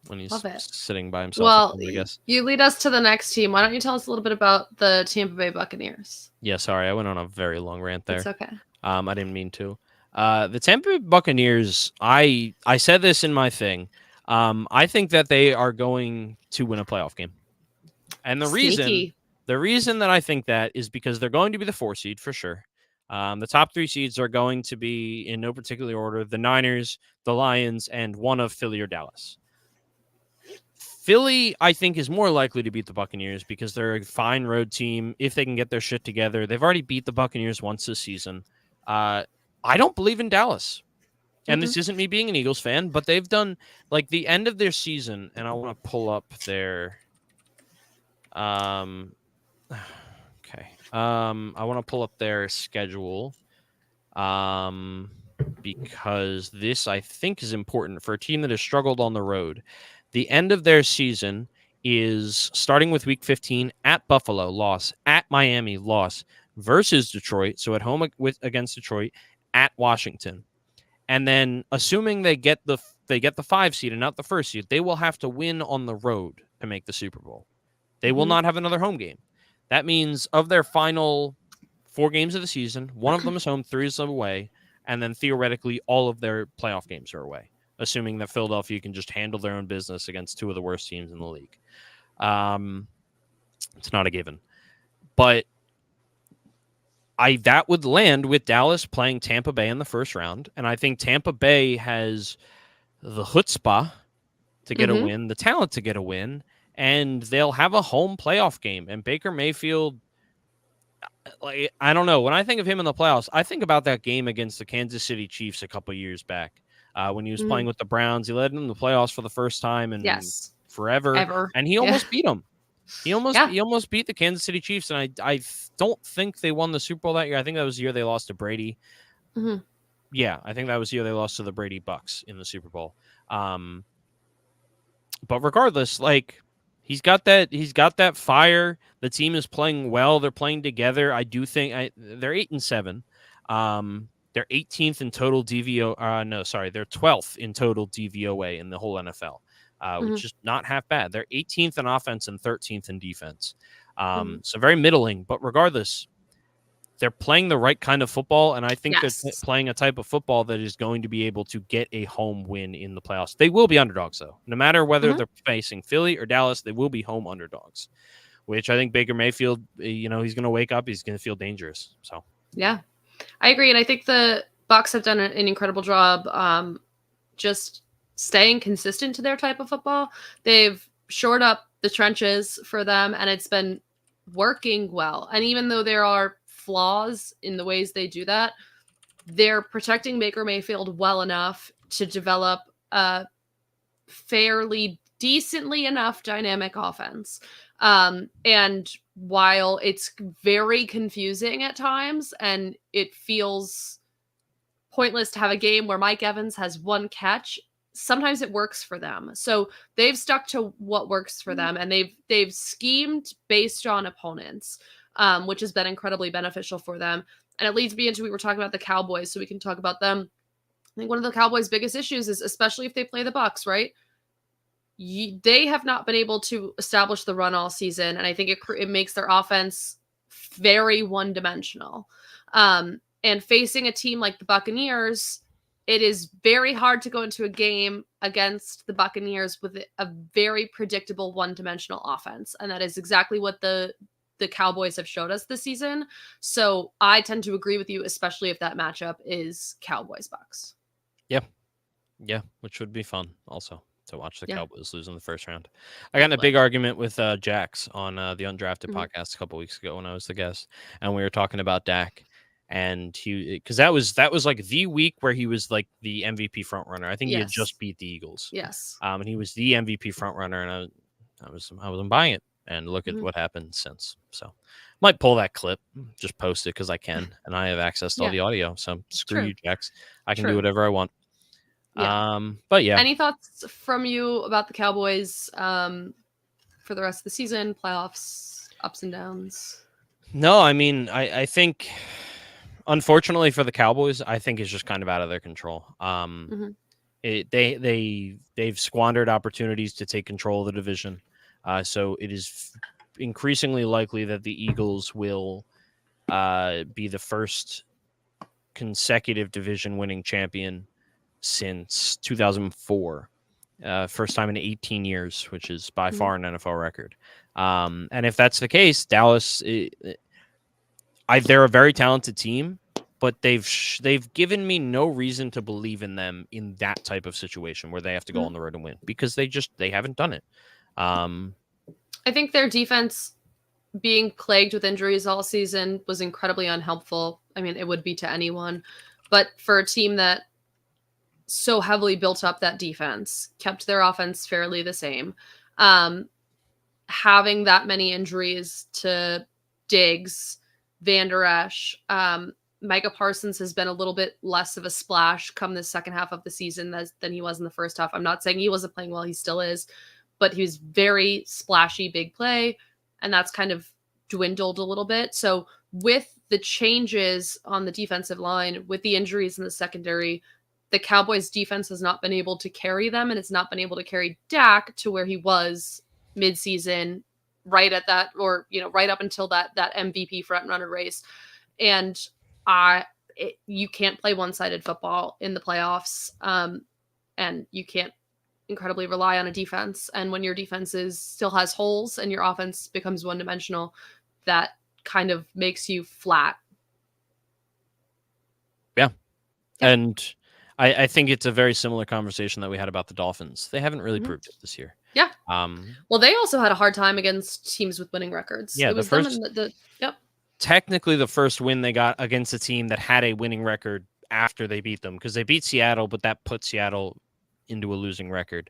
when he's Love it. sitting by himself. Well, I guess. you lead us to the next team. Why don't you tell us a little bit about the Tampa Bay Buccaneers? Yeah, sorry, I went on a very long rant there. It's okay. I didn't mean to. The Tampa Bay Buccaneers, I said this in my thing. I think that they are going to win a playoff game. And the Sneaky. reason that I think that is because they're going to be the 4 seed for sure. The top 3 seeds are going to be, in no particular order, the Niners, the Lions, and one of Philly or Dallas. Philly, I think, is more likely to beat the Buccaneers because they're a fine road team if they can get their shit together. They've already beat the Buccaneers once this season. I don't believe in Dallas. And this isn't me being an Eagles fan, but they've done, like, the end of their season, and I want to pull up their... okay. I want to pull up their schedule because this, I think, is important for a team that has struggled on the road. The end of their season is starting with week 15 at Buffalo, loss, at Miami, loss, versus Detroit, so at home against Detroit, at Washington. And then assuming they get the 5 seed and not the 1st seed, they will have to win on the road to make the Super Bowl. They will not have another home game. That means of their final 4 games of the season, 1 of them is home, 3 is away, and then theoretically all of their playoff games are away, assuming that Philadelphia can just handle their own business against 2 of the worst teams in the league. It's not a given. But that would land with Dallas playing Tampa Bay in the first round, and I think Tampa Bay has the chutzpah to get a win, the talent to get a win, and they'll have a home playoff game. And Baker Mayfield, like, I don't know. When I think of him in the playoffs, I think about that game against the Kansas City Chiefs a couple years back when he was playing with the Browns. He led them to the playoffs for the first time in forever. And he almost beat them. He almost beat the Kansas City Chiefs, and I don't think they won the Super Bowl that year. I think that was the year they lost to Brady. Yeah, I think that was the year they lost to the Brady Bucks in the Super Bowl. But regardless, like, he's got that fire. The team is playing well. They're playing together. I do think they're 8-7. They're 18th in total DVO. They're 12th in total DVOA in the whole NFL. Which is not half bad. They're 18th in offense and 13th in defense. So very middling, but regardless, they're playing the right kind of football, and I think they're playing a type of football that is going to be able to get a home win in the playoffs. They will be underdogs, though. No matter whether they're facing Philly or Dallas, they will be home underdogs, which I think Baker Mayfield, he's going to wake up. He's going to feel dangerous. So yeah, I agree. And I think the Bucs have done an incredible job just staying consistent to their type of football. They've shored up the trenches for them, and it's been working well. And even though there are flaws in the ways they do that, they're protecting Baker Mayfield well enough to develop a fairly decently enough dynamic offense. And while it's very confusing at times and it feels pointless to have a game where Mike Evans has 1 catch, sometimes it works for them. So they've stuck to what works for them, and they've schemed based on opponents, which has been incredibly beneficial for them. And it leads me into, we were talking about the Cowboys, so we can talk about them. I think one of the Cowboys' biggest issues is, especially if they play the Bucs, right? They have not been able to establish the run all season, and I think it makes their offense very one-dimensional. And facing a team like the Buccaneers, it is very hard to go into a game against the Buccaneers with a very predictable one-dimensional offense. And that is exactly what the Cowboys have showed us this season. So I tend to agree with you, especially if that matchup is Cowboys-Bucs. Yeah, which would be fun also to watch the Cowboys lose in the first round. I got in a big argument with Jax on the Undrafted podcast a couple weeks ago when I was the guest, and we were talking about Dak. And because that was like the week where he was like the MVP front runner. I think he had just beat the Eagles. Yes. And he was the MVP front runner, and I wasn't buying it. And look at what happened since. So might pull that clip, just post it because I can, and I have access to all the audio. So screw you, Jax. I can do whatever I want. But yeah. Any thoughts from you about the Cowboys for the rest of the season, playoffs, ups and downs? No, I mean, I think. Unfortunately for the Cowboys, I think it's just kind of out of their control. They've squandered opportunities to take control of the division. So it is increasingly likely that the Eagles will be the first consecutive division winning champion since 2004. First time in 18 years, which is by far an NFL record. And if that's the case, Dallas, they're a very talented team, but they've given me no reason to believe in them in that type of situation where they have to go on the road and win, because they haven't done it. I think their defense being plagued with injuries all season was incredibly unhelpful. I mean, it would be to anyone, but for a team that so heavily built up that defense, kept their offense fairly the same, having that many injuries to Diggs, Van Der Esch, Micah Parsons has been a little bit less of a splash come the second half of the season than he was in the first half. I'm not saying he wasn't playing well, he still is, but he was very splashy, big play, and that's kind of dwindled a little bit. So with the changes on the defensive line, with the injuries in the secondary, the Cowboys defense has not been able to carry them, and it's not been able to carry Dak to where he was midseason, right at that, or, right up until that MVP front runner race. And you can't play one-sided football in the playoffs, and you can't incredibly rely on a defense. And when your defense still has holes and your offense becomes one-dimensional, that kind of makes you flat. Yeah. And I think it's a very similar conversation that we had about the Dolphins. They haven't really proved it this year. Yeah. Well, they also had a hard time against teams with winning records. Yeah, it was them and technically the first win they got against a team that had a winning record after they beat them, because they beat Seattle, but that put Seattle into a losing record,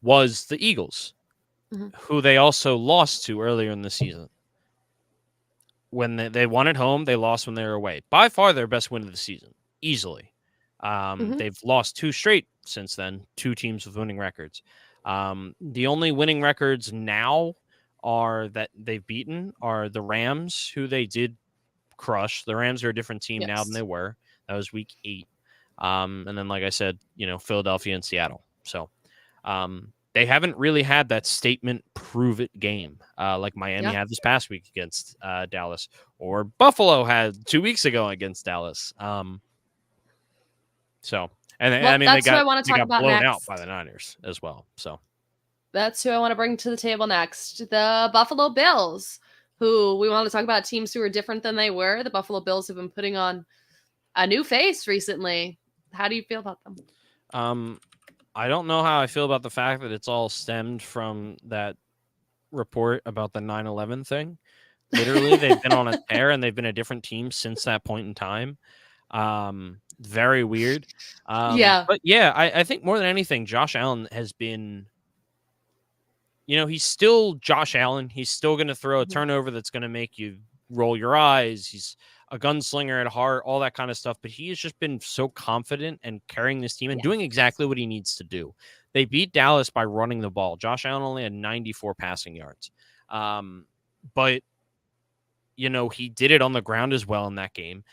was the Eagles, who they also lost to earlier in the season. When they won at home, they lost when they were away. By far their best win of the season, easily. They've lost 2 straight since then, 2 teams with winning records. The only winning records now that they've beaten are the Rams, who they did crush. The Rams are a different team now than they were. That was week 8. And then, like I said, Philadelphia and Seattle. So they haven't really had that statement prove it game like Miami had this past week against Dallas, or Buffalo had 2 weeks ago against Dallas. So, and I mean, they got blown out by the Niners as well. So that's who I want to bring to the table next. The Buffalo Bills, who we want to talk about teams who are different than they were. The Buffalo Bills have been putting on a new face recently. How do you feel about them? I don't know how I feel about the fact that it's all stemmed from that report about the 9/11 thing. Literally, they've been on a tear, and they've been a different team since that point in time. Very weird. But yeah, I think more than anything, Josh Allen has been, he's still Josh Allen. He's still going to throw a turnover that's going to make you roll your eyes. He's a gunslinger at heart, all that kind of stuff. But he has just been so confident and carrying this team and doing exactly what he needs to do. They beat Dallas by running the ball. Josh Allen only had 94 passing yards. But, he did it on the ground as well in that game.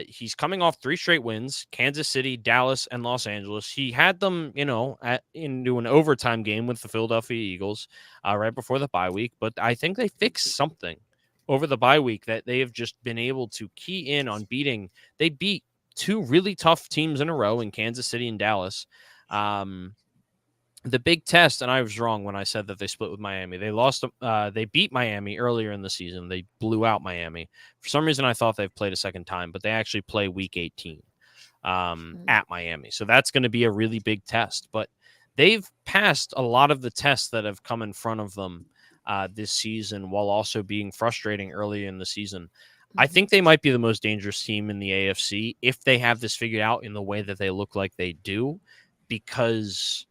He's coming off 3 straight wins: Kansas City, Dallas, and Los Angeles. He had them, into an overtime game with the Philadelphia Eagles right before the bye week. But I think they fixed something over the bye week that they have just been able to key in on beating. They beat 2 really tough teams in a row in Kansas City and Dallas. The big test, and I was wrong when I said that they split with Miami. They lost. They beat Miami earlier in the season. They blew out Miami. For some reason, I thought they've played a second time, but they actually play week 18 at Miami. So that's going to be a really big test. But they've passed a lot of the tests that have come in front of them this season, while also being frustrating early in the season. I think they might be the most dangerous team in the AFC if they have this figured out in the way that they look like they do, because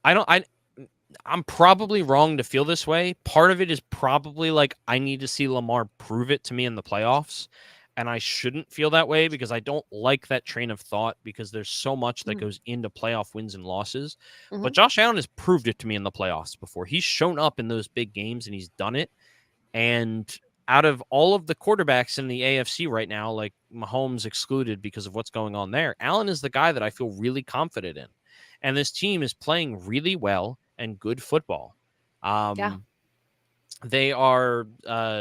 I'm probably wrong to feel this way. Part of it is probably like, I need to see Lamar prove it to me in the playoffs. And I shouldn't feel that way, because I don't like that train of thought, because there's so much that goes into playoff wins and losses. But Josh Allen has proved it to me in the playoffs before. He's shown up in those big games and he's done it. And out of all of the quarterbacks in the AFC right now, like Mahomes excluded because of what's going on there, Allen is the guy that I feel really confident in. And this team is playing really well and good football. Yeah. They are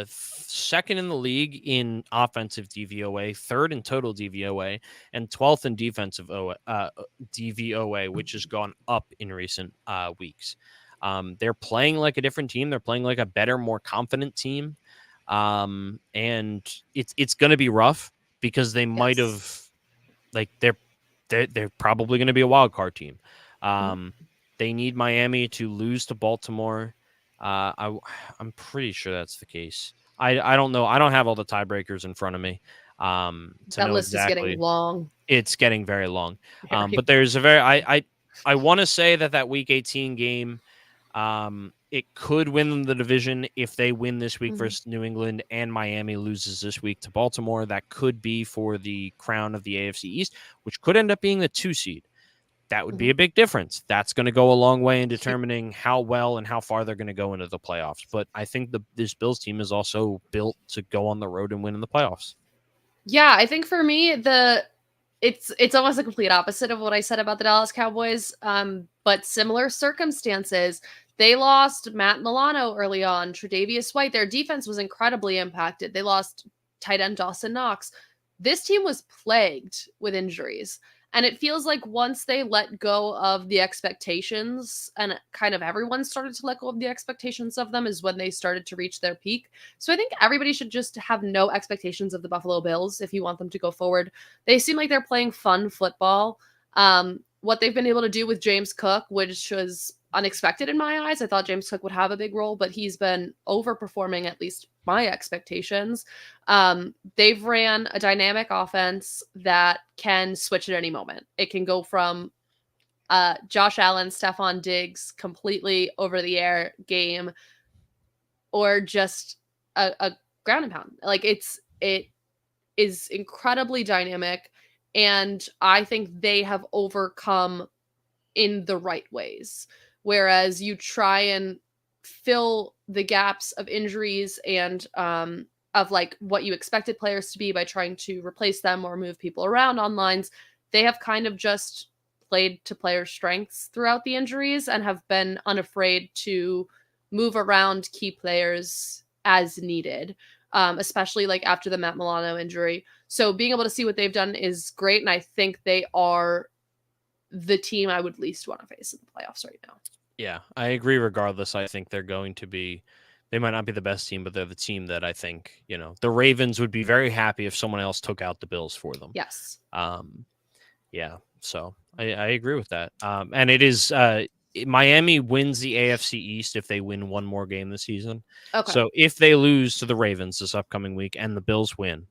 second in the league in offensive DVOA, third in total DVOA, and 12th in defensive DVOA, which has gone up in recent weeks. They're playing like a different team. They're playing like a better, more confident team. And it's going to be rough because they might have, like, they're probably going to be a wild card team. They need Miami to lose to Baltimore. I'm pretty sure that's the case. I don't know. I don't have all the tiebreakers in front of me. To That know list exactly. is getting long. It's getting very long. Very But there's a very I want to say that Week 18 game, it could win them the division if they win this week versus New England and Miami loses this week to Baltimore. That could be for the crown of the AFC East, which could end up being the 2 seed. That would be a big difference. That's going to go a long way in determining how well and how far they're going to go into the playoffs. But I think this Bills team is also built to go on the road and win in the playoffs. Yeah, I think for me, it's almost the complete opposite of what I said about the Dallas Cowboys, but similar circumstances. They lost Matt Milano early on, Tre'Davious White. Their defense was incredibly impacted. They lost tight end Dawson Knox. This team was plagued with injuries. And it feels like once they let go of the expectations and kind of everyone started to let go of the expectations of them is when they started to reach their peak. So I think everybody should just have no expectations of the Buffalo Bills if you want them to go forward. They seem like they're playing fun football. What they've been able to do with James Cook, which was unexpected in my eyes. I thought James Cook would have a big role, but he's been overperforming at least my expectations. They've ran a dynamic offense that can switch at any moment. It can go from Josh Allen, Stephon Diggs, completely over the air game, or just a ground and pound. Like it is incredibly dynamic, and I think they have overcome in the right ways. Whereas you try and fill the gaps of injuries and of like what you expected players to be by trying to replace them or move people around on lines, they have kind of just played to players' strengths throughout the injuries and have been unafraid to move around key players as needed, especially like after the Matt Milano injury. So being able to see what they've done is great, and I think they are the team I would least want to face in the playoffs right now. Yeah, I agree. Regardless, I think they're going to be, they might not be the best team, but they're the team that I think, the Ravens would be very happy if someone else took out the Bills for them. Yes. Yeah, so I agree with that. And it is, Miami wins the AFC East if they win one more game this season. Okay. So if they lose to the Ravens this upcoming week and the Bills win,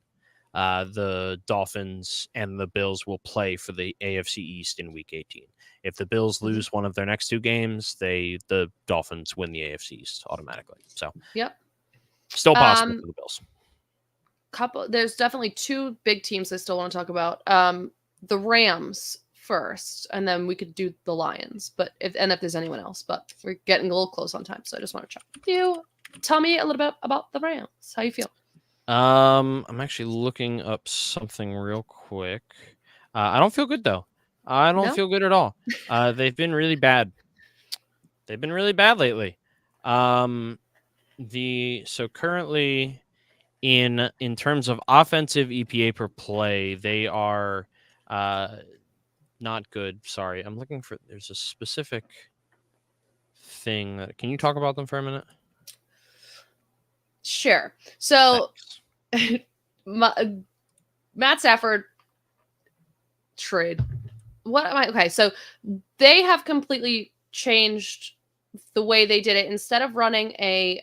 the Dolphins and the Bills will play for the AFC East in Week 18. If the Bills lose one of their next 2 games, the Dolphins win the AFC East automatically. So, yep, still possible for the Bills. There's definitely 2 big teams I still want to talk about. The Rams first, and then we could do the Lions. But if there's anyone else, but we're getting a little close on time, so I just want to check with you. Tell me a little bit about the Rams. How you feel? I'm actually looking up something real quick. I don't feel good though. I don't feel good at all. They've been really bad. They've been really bad lately. So currently in terms of offensive EPA per play, they are not good. Sorry, I'm looking for. There's a specific thing that. Can you talk about them for a minute? Sure. So Matt Stafford trade. Okay, so they have completely changed the way they did it. Instead of running a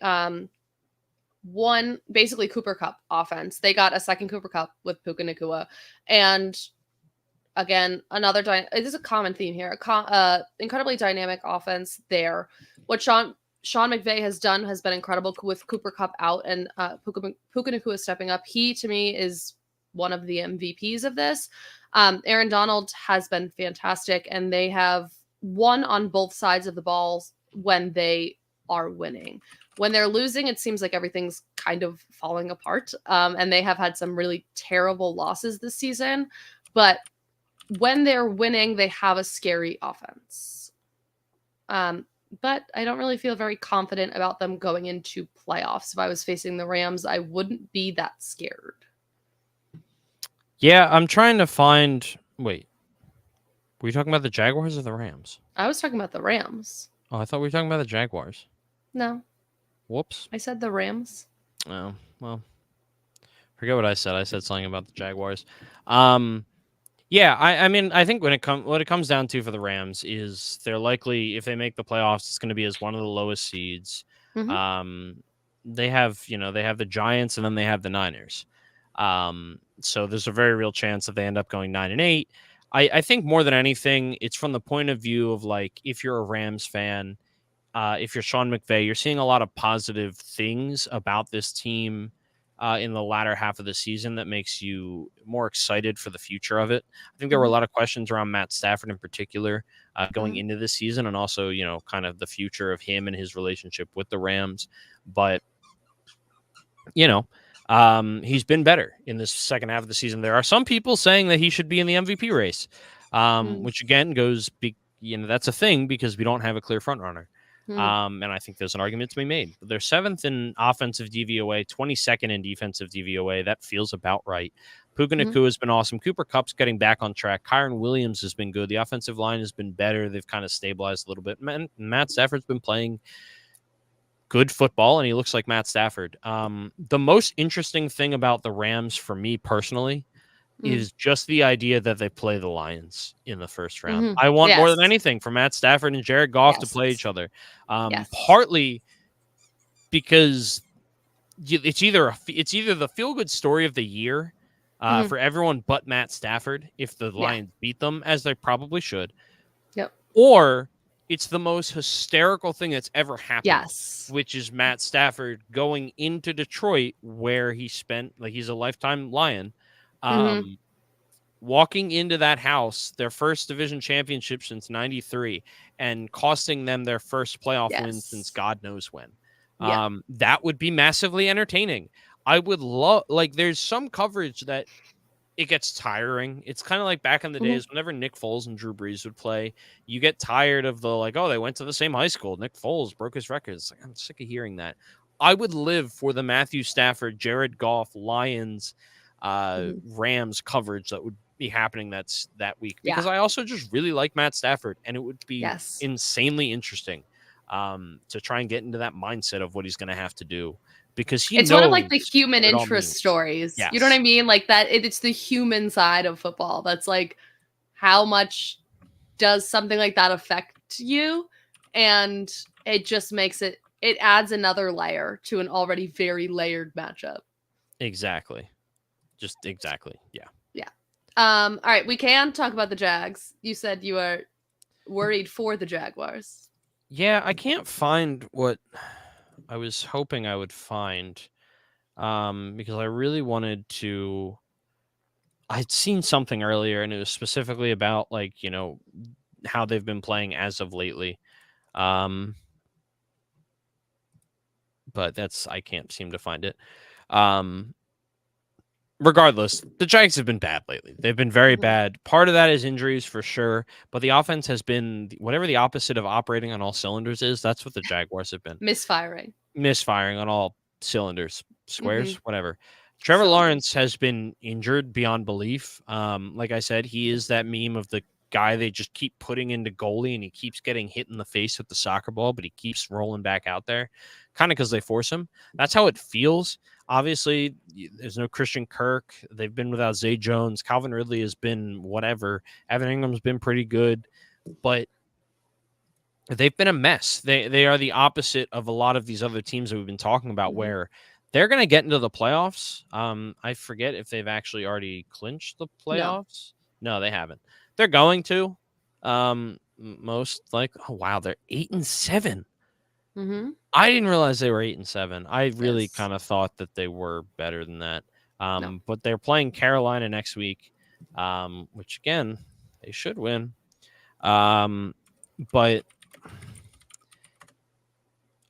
basically Cooper Kupp offense, they got a second Cooper Kupp with Puka Nacua. And again, it is a common theme here. Incredibly dynamic offense there. What Sean McVay has done has been incredible with Cooper Kupp out and Puka Nacua stepping up. He, to me, is one of the MVPs of this. Aaron Donald has been fantastic, and they have won on both sides of the balls when they are winning. When they're losing, it seems like everything's kind of falling apart. And they have had some really terrible losses this season. But when they're winning, they have a scary offense. But I don't really feel very confident about them going into playoffs. If I was facing the Rams, I wouldn't be that scared. Yeah, I'm trying to find. Wait, were you talking about the Jaguars or the Rams? I was talking about the Rams. Oh, I thought we were talking about the Jaguars. No, Whoops. I said the Rams. Oh, well. Forget what I said. I said something about the Jaguars. Yeah, I mean, I think what it comes down to for the Rams is they're likely, if they make the playoffs, it's going to be as one of the lowest seeds. Mhm. They have the Giants and then they have the Niners. So there's a very real chance that they end up going 9-8. I think more than anything, it's from the point of view of like, if you're a Rams fan, if you're Sean McVay, you're seeing a lot of positive things about this team in the latter half of the season that makes you more excited for the future of it. I think there were a lot of questions around Matt Stafford in particular going into this season, and also, kind of the future of him and his relationship with the Rams. But, he's been better in this second half of the season. There are some people saying that he should be in the MVP race, which again that's a thing because we don't have a clear front runner. And I think there's an argument to be made. They're 7th in offensive DVOA, 22nd in defensive DVOA. That feels about right. Puka Nacua has been awesome. Cooper Kupp's getting back on track. Kyron Williams has been good. The offensive line has been better. They've kind of stabilized a little bit. Matt Stafford's been playing good football, and he looks like Matt Stafford. The most interesting thing about the Rams for me personally is just the idea that they play the Lions in the first round. I want more than anything for Matt Stafford and Jared Goff to play each other. Partly because it's either the feel-good story of the year for everyone but Matt Stafford if the Lions beat them, as they probably should. Yep. Or it's the most hysterical thing that's ever happened. Yes. Which is Matt Stafford going into Detroit, where he spent, like, he's a lifetime Lion. Walking into that house, their first division championship since '93, and costing them their first playoff win since God knows when. That would be massively entertaining. I would love, there's some coverage that it gets tiring. It's kind of like back in the days whenever Nick Foles and Drew Brees would play, you get tired of the they went to the same high school. Nick Foles broke his records. I'm sick of hearing that. I would live for the Matthew Stafford, Jared Goff, Lions, Rams coverage that would be happening that week, because I also just really like Matt Stafford, and it would be insanely interesting to try and get into that mindset of what he's going to have to do, because it's one of the human interest stories. Yes. You know what I mean? Like that, it's the human side of football. That's like, how much does something like that affect you? And it just makes it adds another layer to an already very layered matchup. Exactly. Just exactly. Yeah. Yeah. All right. We can talk about the Jags. You said you are worried for the Jaguars. Yeah. I can't find what I was hoping I would find, because I really wanted to. I'd seen something earlier, and it was specifically about how they've been playing as of lately. But I can't seem to find it. Regardless, the Giants have been bad lately. They've been very bad. Part of that is injuries for sure, but the offense has been whatever the opposite of operating on all cylinders is. That's what the Jaguars have been. Misfiring on all cylinders, squares, whatever. Trevor Lawrence has been injured beyond belief. Like I said, he is that meme of the guy they just keep putting into goalie, and he keeps getting hit in the face with the soccer ball, but he keeps rolling back out there, kind of because they force him. That's how it feels. Obviously, there's no Christian Kirk. They've been without Zay Jones. Calvin Ridley has been whatever. Evan Ingram's been pretty good, but they've been a mess. They are the opposite of a lot of these other teams that we've been talking about, where they're going to get into the playoffs. I forget if they've actually already clinched the playoffs. No, they haven't. They're going to. Most oh wow, they're 8-7. I didn't realize they were 8-7. I really kind of thought that they were better than that. But they're playing Carolina next week, which again they should win. But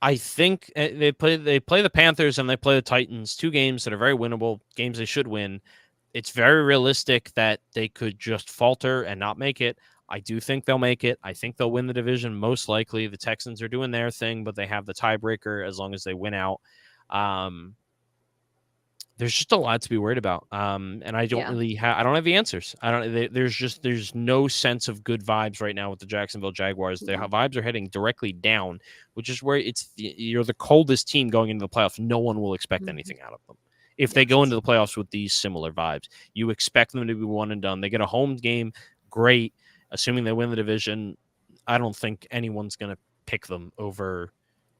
I think they play the Panthers and they play the Titans, 2 games that are very winnable, games they should win. It's very realistic that they could just falter and not make it. I do think they'll make it. I think they'll win the division most likely. The Texans are doing their thing, but they have the tiebreaker as long as they win out. There's just a lot to be worried about. And I don't really I don't have the answers. There's no sense of good vibes right now with the Jacksonville Jaguars. Their vibes are heading directly down, which is where you're the coldest team going into the playoffs. No one will expect anything out of them. If they go into the playoffs with these similar vibes, you expect them to be one and done. They get a home game, great. Assuming they win the division, I don't think anyone's going to pick them over.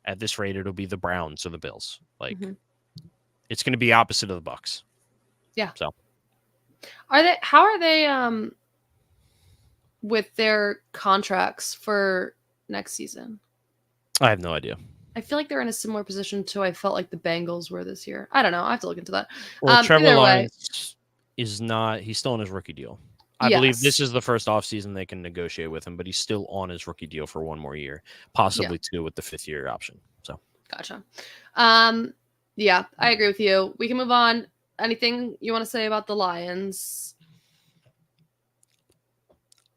At this rate, it'll be the Browns or the Bills. Like, it's going to be opposite of the Bucs. Yeah. So, how are they with their contracts for next season? I have no idea. I feel like they're in a similar position to I felt like the Bengals were this year. I don't know. I have to look into that. Well, Trevor Lawrence is not. He's still on his rookie deal. I believe this is the first offseason they can negotiate with him, but he's still on his rookie deal for 1 more year, possibly 2 with the 5th-year option. So, gotcha. Yeah, I agree with you. We can move on. Anything you want to say about the Lions?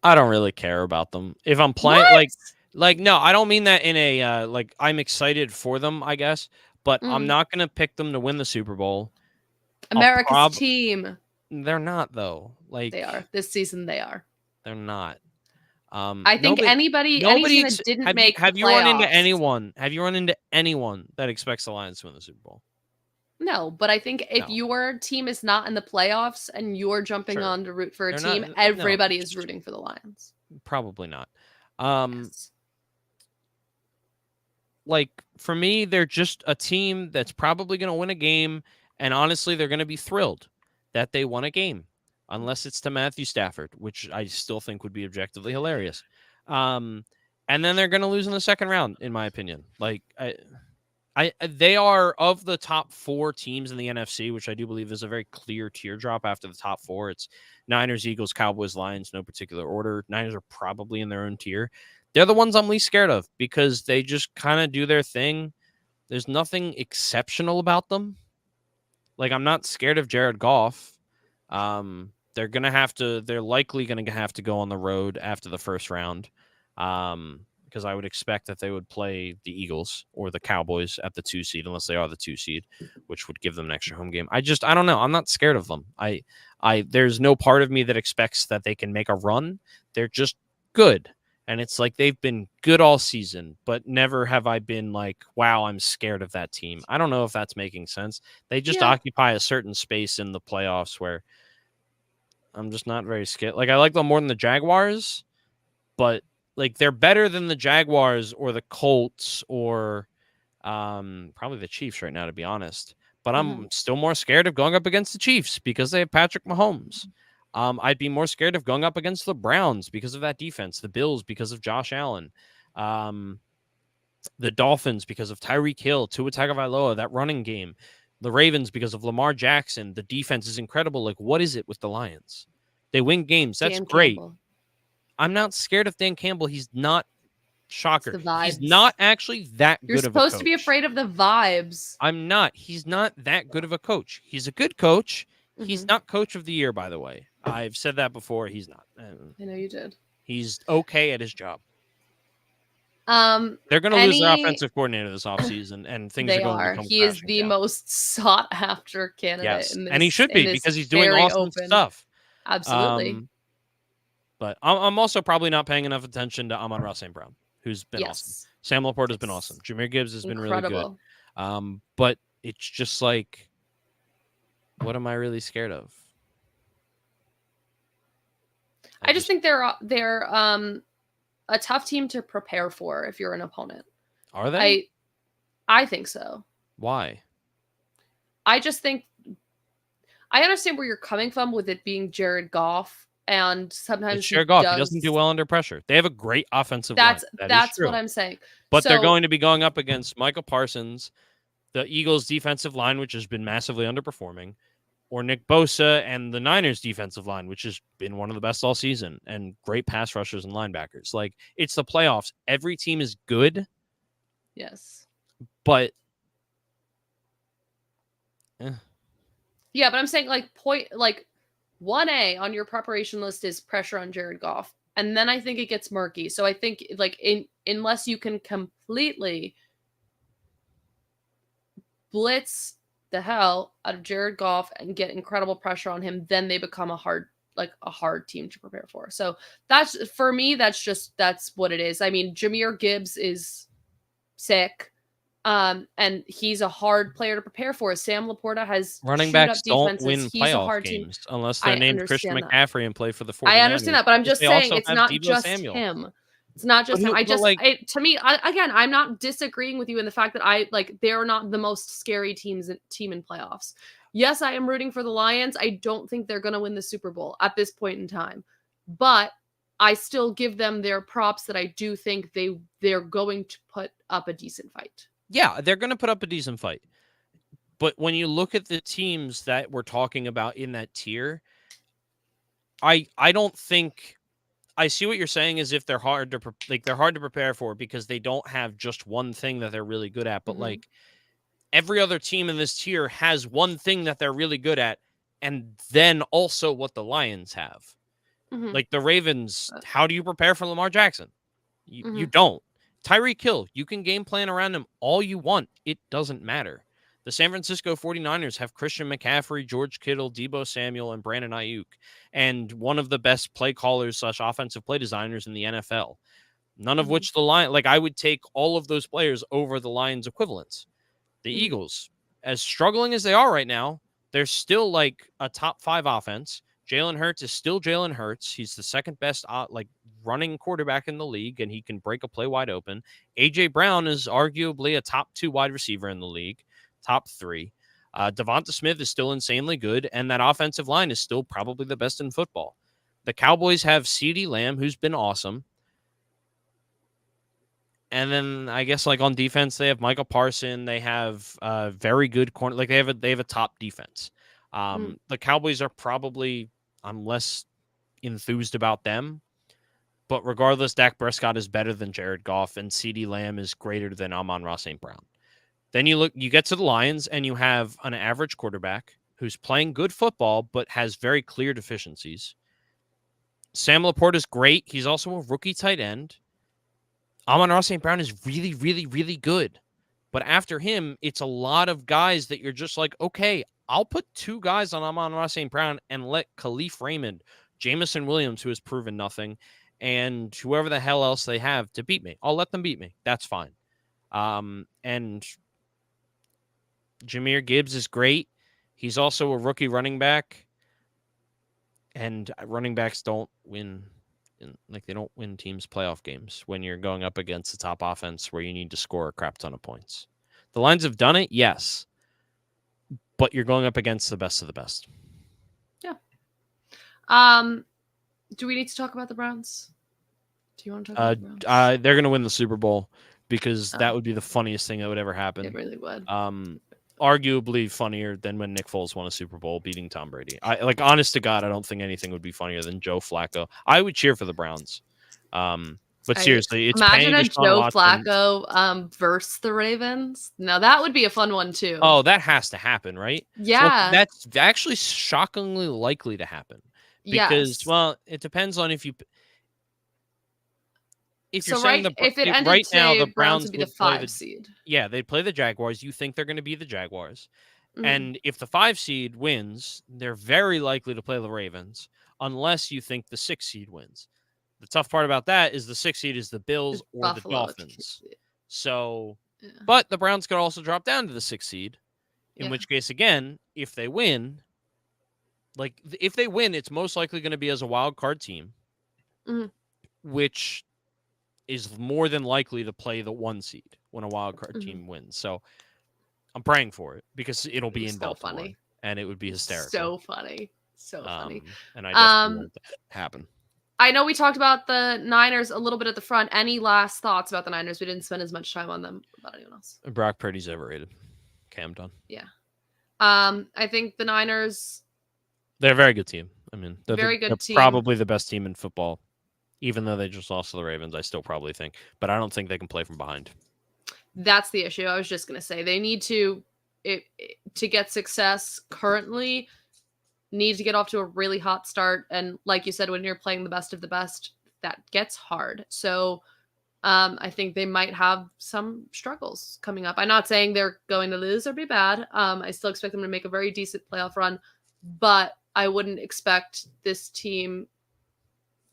I don't really care about them. If I'm playing like no, I don't mean that in a like I'm excited for them, I guess, but I'm not going to pick them to win the Super Bowl. America's team. They're not though. Like they are. This season they are. They're not. I think any team that didn't make have you run into anyone? Have you run into anyone that expects the Lions to win the Super Bowl? No, but I think if your team is not in the playoffs and you're jumping on to root for a team, everybody is rooting for the Lions. Probably not. Like for me, they're just a team that's probably going to win a game, and honestly, they're going to be thrilled that they won a game, unless it's to Matthew Stafford, which I still think would be objectively hilarious. And then they're going to lose in the second round, in my opinion. Like they are of the top 4 teams in the NFC, which I do believe is a very clear teardrop after the top 4. It's Niners, Eagles, Cowboys, Lions, no particular order. Niners are probably in their own tier. They're the ones I'm least scared of because they just kind of do their thing. There's nothing exceptional about them. Like, I'm not scared of Jared Goff. They're likely going to have to go on the road after the first round. Because I would expect that they would play the Eagles or the Cowboys at the 2 seed, unless they are the 2 seed, which would give them an extra home game. I don't know. I'm not scared of them. There's no part of me that expects that they can make a run. They're just good. And it's like they've been good all season, but never have I been like, wow, I'm scared of that team. I don't know if that's making sense. They just occupy a certain space in the playoffs where I'm just not very scared. Like, I like them more than the Jaguars, but like they're better than the Jaguars or the Colts or probably the Chiefs right now, to be honest. But I'm still more scared of going up against the Chiefs because they have Patrick Mahomes. I'd be more scared of going up against the Browns because of that defense, the Bills because of Josh Allen, the Dolphins because of Tyreek Hill, Tua Tagovailoa, that running game, the Ravens because of Lamar Jackson. The defense is incredible. Like, what is it with the Lions? They win games. That's great. Campbell. I'm not scared of Dan Campbell. He's not shocker. He's not actually that good of a coach. You're supposed to be afraid of the vibes. I'm not. He's not that good of a coach. He's a good coach. He's not coach of the year, by the way. I've said that before. He's not. I know you did. He's okay at his job. They're going to lose their offensive coordinator this offseason, and things are going to become He is the most sought after candidate. Yes, and he should be because he's doing awesome stuff. Absolutely. But I'm also probably not paying enough attention to Amon-Ra St. Brown, who's been awesome. Sam Laporte has been awesome. Jahmyr Gibbs has been really good. But it's just like, what am I really scared of? I just think they're a tough team to prepare for if you're an opponent. Are they? I think so. Why? I just think I understand where you're coming from with it being Jared Goff, and sometimes it's Jared Goff. He doesn't do well under pressure. They have a great offensive line. That's what I'm saying. But they're going to be going up against Michael Parsons, the Eagles' defensive line, which has been massively underperforming, or Nick Bosa and the Niners' defensive line, which has been one of the best all season, and great pass rushers and linebackers. Like, it's the playoffs. Every team is good. Yes. But Yeah, but I'm saying like 1A on your preparation list is pressure on Jared Goff. And then I think it gets murky. So I think like unless you can completely blitz the hell out of Jared Goff and get incredible pressure on him, then they become a hard team to prepare for. So that's, for me, that's what it is. I mean, Jahmyr Gibbs is sick. And he's a hard player to prepare for. Sam Laporta has running chewed up backs don't defenses. win He's a playoff hard team. games unless I they're named Christian understand that. McCaffrey and play for the 49ers. I understand that, but I'm just They saying also it's have not Deebo just Samuel. him. It's not just him. To me, again, I'm not disagreeing with you in the fact that they're not the most scary team in playoffs. Yes, I am rooting for the Lions. I don't think they're going to win the Super Bowl at this point in time, but I still give them their props that I do think they're going to put up a decent fight. Yeah, they're going to put up a decent fight. But when you look at the teams that we're talking about in that tier, I don't think I see what you're saying is if they're hard to prepare for because they don't have just one thing that they're really good at. But like every other team in this tier has one thing that they're really good at, and then also what the Lions have. Like the Ravens, how do you prepare for Lamar Jackson? You don't. Tyreek Hill, you can game plan around him all you want. It doesn't matter. The San Francisco 49ers have Christian McCaffrey, George Kittle, Deebo Samuel, and Brandon Ayuk, and one of the best play callers / offensive play designers in the NFL. None of which I would take all of those players over the Lions equivalents. The Eagles, as struggling as they are right now, they're still like a top 5 offense. Jalen Hurts is still Jalen Hurts. He's the second best running quarterback in the league, and he can break a play wide open. A.J. Brown is arguably a top 2 wide receiver in the league, top 3. Devonta Smith is still insanely good, and that offensive line is still probably the best in football. The Cowboys have CeeDee Lamb, who's been awesome. And then I guess on defense, they have Michael Parsons. They have very good corner. They have a top defense. The Cowboys are probably, I'm less enthused about them. But regardless, Dak Prescott is better than Jared Goff, and CeeDee Lamb is greater than Amon-Ra St. Brown. Then you get to the Lions, and you have an average quarterback who's playing good football, but has very clear deficiencies. Sam Laporta is great. He's also a rookie tight end. Amon-Ra St. Brown is really, really, really good. But after him, it's a lot of guys that you're just like, okay, I'll put 2 guys on Amon-Ra St. Brown and let Khalif Raymond, Jameson Williams, who has proven nothing, and whoever the hell else they have to beat me. I'll let them beat me. That's fine. And Jahmyr Gibbs is great. He's also a rookie running back. And running backs don't win. They don't win teams' playoff games when you're going up against the top offense where you need to score a crap ton of points. The Lions have done it, yes. But you're going up against the best of the best. Yeah. Do we need to talk about the Browns? Do you want to talk about the Browns? They're going to win the Super Bowl because that would be the funniest thing that would ever happen. It really would. Arguably funnier than when Nick Foles won a Super Bowl beating Tom Brady. Honest to God, I don't think anything would be funnier than Joe Flacco. I would cheer for the Browns. But seriously, it's imagine a Joe Watson. Flacco versus the Ravens. Now that would be a fun one too. Oh, that has to happen, right? Yeah, so that's actually shockingly likely to happen. Because it depends on if you're saying if it ended right today, now the Browns Browns would be the 5 seed. Yeah, they'd play the Jaguars. You think they're going to be the Jaguars. Mm-hmm. And if the 5 seed wins, they're very likely to play the Ravens unless you think the 6 seed wins. The tough part about that is the 6 seed is the Bills or the Dolphins. So, but the Browns could also drop down to the 6 seed, in which case, again, if they win, it's most likely going to be as a wild card team, which is more than likely to play the 1 seed when a wild card team wins. So I'm praying for it because it'll be in Baltimore, funny. And it would be hysterical. So funny. And I definitely want that to happen. I know we talked about the Niners a little bit at the front. Any last thoughts about the Niners? We didn't spend as much time on them about anyone else. Brock Purdy's overrated. Okay, I'm done. Yeah. I think the Niners... They're a very good team. I mean, they're team. Probably the best team in football. Even though they just lost to the Ravens, I still probably think. But I don't think they can play from behind. That's the issue. I was just going to say they need to get success currently, need to get off to a really hot start. And like you said, when you're playing the best of the best, that gets hard. So I think they might have some struggles coming up. I'm not saying they're going to lose or be bad. I still expect them to make a very decent playoff run, but I wouldn't expect this team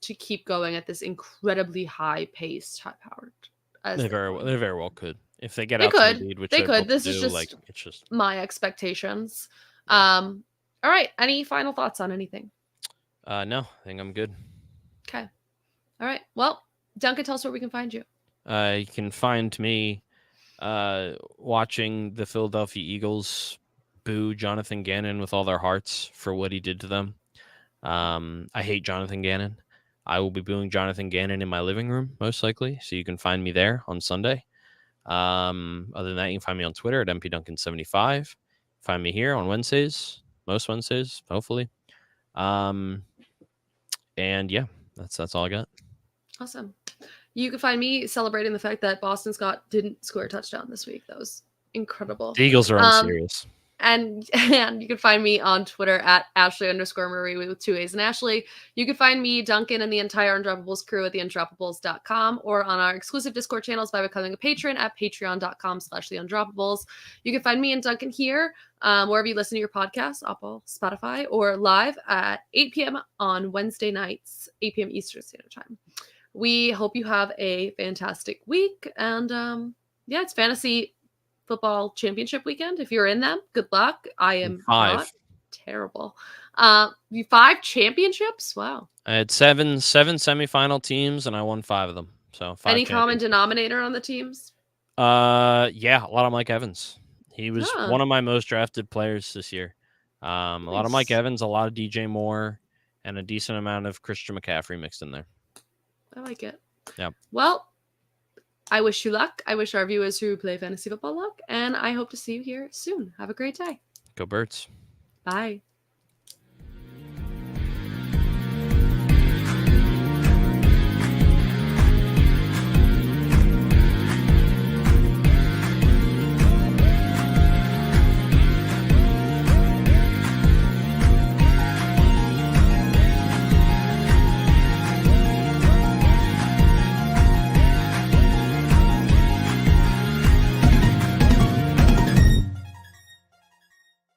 to keep going at this incredibly high-paced, high-powered. They very well could. If they get They out to could. the lead, which They they're could. about to This is do, just like, it's just my expectations. All right. Any final thoughts on anything? no, I think I'm good. Okay. All right. Well, Duncan, tell us where we can find you. You can find me watching the Philadelphia Eagles boo Jonathan Gannon with all their hearts for what he did to them. I hate Jonathan Gannon. I will be booing Jonathan Gannon in my living room, most likely. So you can find me there on Sunday. Other than that, you can find me on Twitter at mpduncan75. Find me here on Wednesdays, most Wednesdays, hopefully. And yeah, that's all I got. Awesome. You can find me celebrating the fact that Boston Scott didn't score a touchdown this week. That was incredible. The Eagles are unserious. And you can find me on Twitter at Ashley_Marie with 2 A's and Ashley. You can find me, Duncan, and the entire Undroppables crew at theundroppables.com or on our exclusive Discord channels by becoming a patron at patreon.com/theundroppables. You can find me and Duncan here wherever you listen to your podcasts, Apple, Spotify, or live at 8 p.m. on Wednesday nights, 8 p.m. Eastern Standard Time. We hope you have a fantastic week. And yeah, it's fantasy football championship weekend. If you're in them, good luck. I am 5. not terrible. 5 championships? Wow. I had seven semifinal teams, and I won 5 of them. So 5. Any common denominator on the teams? Yeah, a lot of Mike Evans. He was Ah. one of my most drafted players this year. A lot of Mike Nice. Evans, a lot of DJ Moore, and a decent amount of Christian McCaffrey mixed in there. I like it. Yeah. Well, I wish you luck. I wish our viewers who play fantasy football luck, and I hope to see you here soon. Have a great day. Go Birds. Bye.